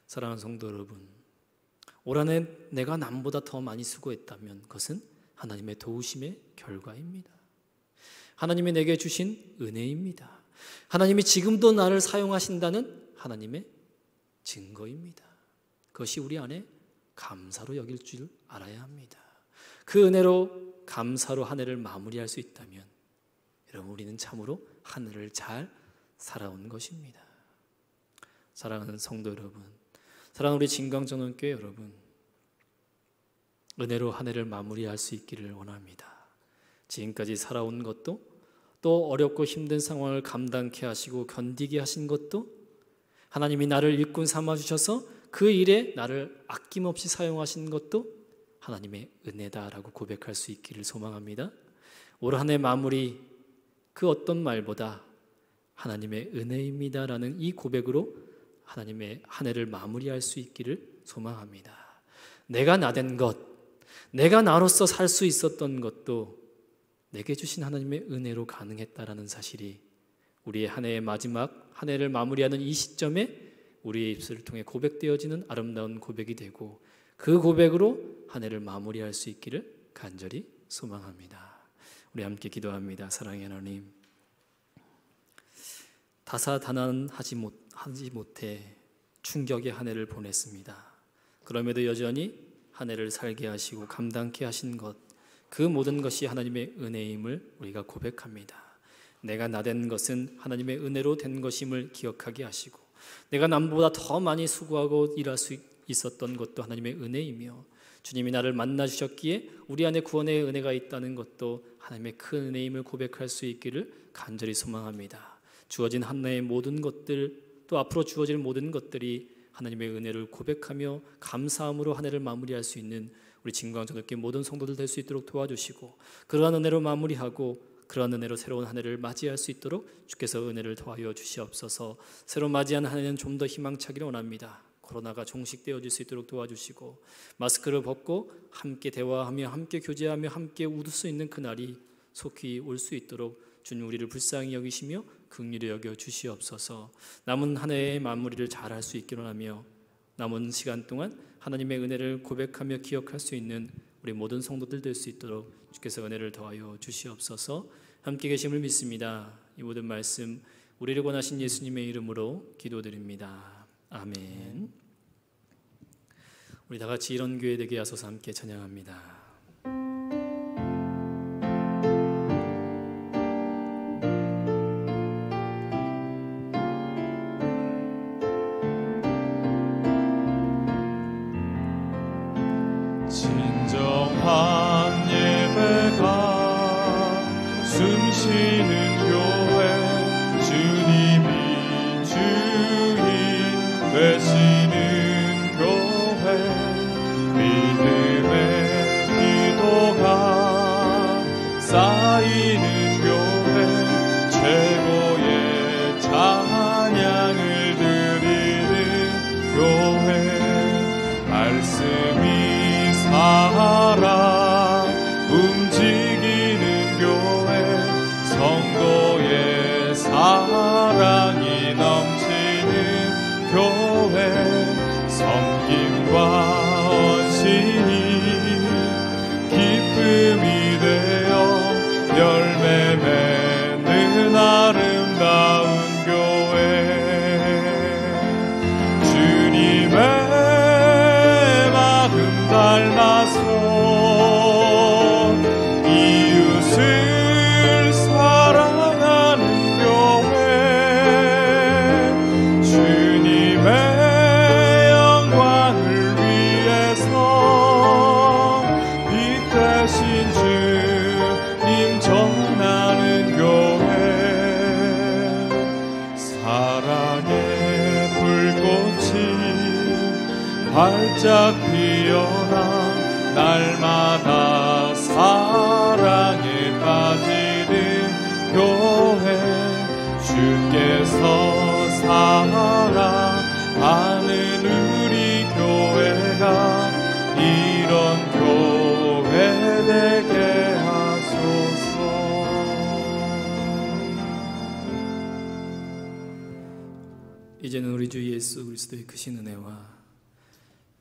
사랑하는 성도 여러분, 올 한 해 내가 남보다 더 많이 수고했다면 그것은 하나님의 도우심의 결과입니다. 하나님이 내게 주신 은혜입니다. 하나님이 지금도 나를 사용하신다는 하나님의 증거입니다. 그것이 우리 안에 감사로 여길 줄 알아야 합니다. 그 은혜로 감사로 한 해를 마무리할 수 있다면 여러분, 우리는 참으로 한 해를 잘 살아온 것입니다. 사랑하는 성도 여러분, 사랑하는 우리 진광전원교회 여러분, 은혜로 한 해를 마무리할 수 있기를 원합니다. 지금까지 살아온 것도, 또 어렵고 힘든 상황을 감당케 하시고 견디게 하신 것도, 하나님이 나를 일꾼 삼아주셔서 그 일에 나를 아낌없이 사용하신 것도 하나님의 은혜다라고 고백할 수 있기를 소망합니다. 올 한 해 마무리, 그 어떤 말보다 하나님의 은혜입니다라는 이 고백으로 하나님의 한 해를 마무리할 수 있기를 소망합니다. 내가 나된 것, 내가 나로서 살 수 있었던 것도 내게 주신 하나님의 은혜로 가능했다라는 사실이 우리의 한 해의 마지막, 한 해를 마무리하는 이 시점에 우리의 입술을 통해 고백되어지는 아름다운 고백이 되고, 그 고백으로 한 해를 마무리할 수 있기를 간절히 소망합니다. 우리 함께 기도합니다. 사랑의 하나님, 다사다난하지 못해 충격의 한 해를 보냈습니다. 그럼에도 여전히 한 해를 살게 하시고 감당케 하신 것, 그 모든 것이 하나님의 은혜임을 우리가 고백합니다. 내가 나된 것은 하나님의 은혜로 된 것임을 기억하게 하시고, 내가 남보다 더 많이 수고하고 일할 수 있었던 것도 하나님의 은혜이며, 주님이 나를 만나 주셨기에 우리 안에 구원의 은혜가 있다는 것도 하나님의 큰 은혜임을 고백할 수 있기를 간절히 소망합니다. 주어진 한 해의 모든 것들, 또 앞으로 주어질 모든 것들이 하나님의 은혜를 고백하며 감사함으로 한 해를 마무리할 수 있는 우리 진광전학교 모든 성도들 될 수 있도록 도와주시고, 그러한 은혜로 마무리하고 그러한 은혜로 새로운 한 해를 맞이할 수 있도록 주께서 은혜를 더하여 주시옵소서. 새로 맞이한 한 해는 좀 더 희망차기를 원합니다. 코로나가 종식되어질 수 있도록 도와주시고, 마스크를 벗고 함께 대화하며 함께 교제하며 함께 웃을 수 있는 그날이 속히 올 수 있도록 주님 우리를 불쌍히 여기시며 긍휼히 여겨 주시옵소서. 남은 한 해의 마무리를 잘할 수 있기를 원하며, 남은 시간 동안 하나님의 은혜를 고백하며 기억할 수 있는 우리 모든 성도들 될 수 있도록 주께서 은혜를 더하여 주시옵소서. 함께 계심을 믿습니다. 이 모든 말씀 우리를 권하신 예수님의 이름으로 기도드립니다. 아멘. 우리 다 같이 이런 교회 되게 하소서 함께 찬양합니다. 진정한 예배가 숨쉬는 교회, 주님이 주인 되시는 교회, 믿음의 기도가 쌓이는 교회, 최고의 찬양을 드리는 교회, 말씀이 살아 움직이는 교회, 성도의 사랑이 넘치는 교회, 섬김과 헌신이 기쁨이 되어 열매 맺는 아름다운 교회, 주님의 닮아서 이웃을 사랑하는 교회, 주님의 영광을 위해서 빛 대신 주님 전하는 교회, 사랑의 불꽃이 활짝 피어나 날마다 사랑에 빠지는 교회, 주께서 사랑하는 우리 교회가 이런 교회 되게 하소서. 이제는 우리 주 예수 그리스도의 크신 은혜와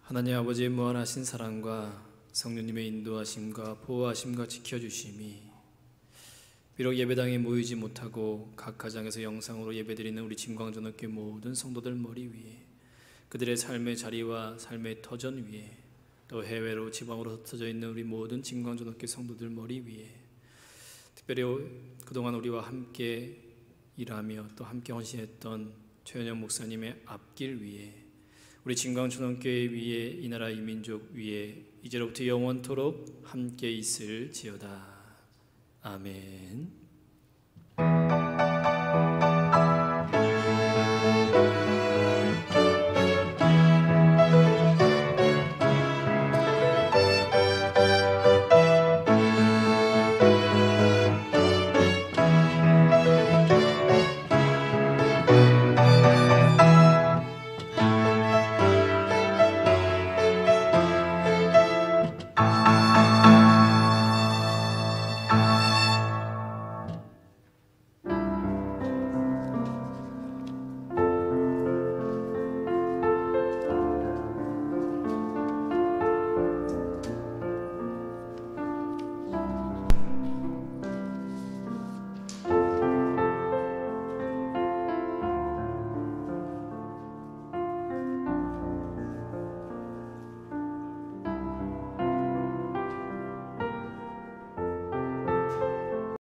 하나님 아버지의 무한하신 사랑과 성령님의 인도하심과 보호하심과 지켜주심이, 비록 예배당에 모이지 못하고 각 가정에서 영상으로 예배드리는 우리 진광전학교 모든 성도들 머리 위에, 그들의 삶의 자리와 삶의 터전 위에, 또 해외로 지방으로 흩어져 있는 우리 모든 진광전학교 성도들 머리 위에, 특별히 그동안 우리와 함께 일하며 또 함께 헌신했던 최현영 목사님의 앞길 위에, 우리 진광전원교회 위에, 이 나라 이 민족 위에 이제로부터 영원토록 함께 있을지어다. 아멘.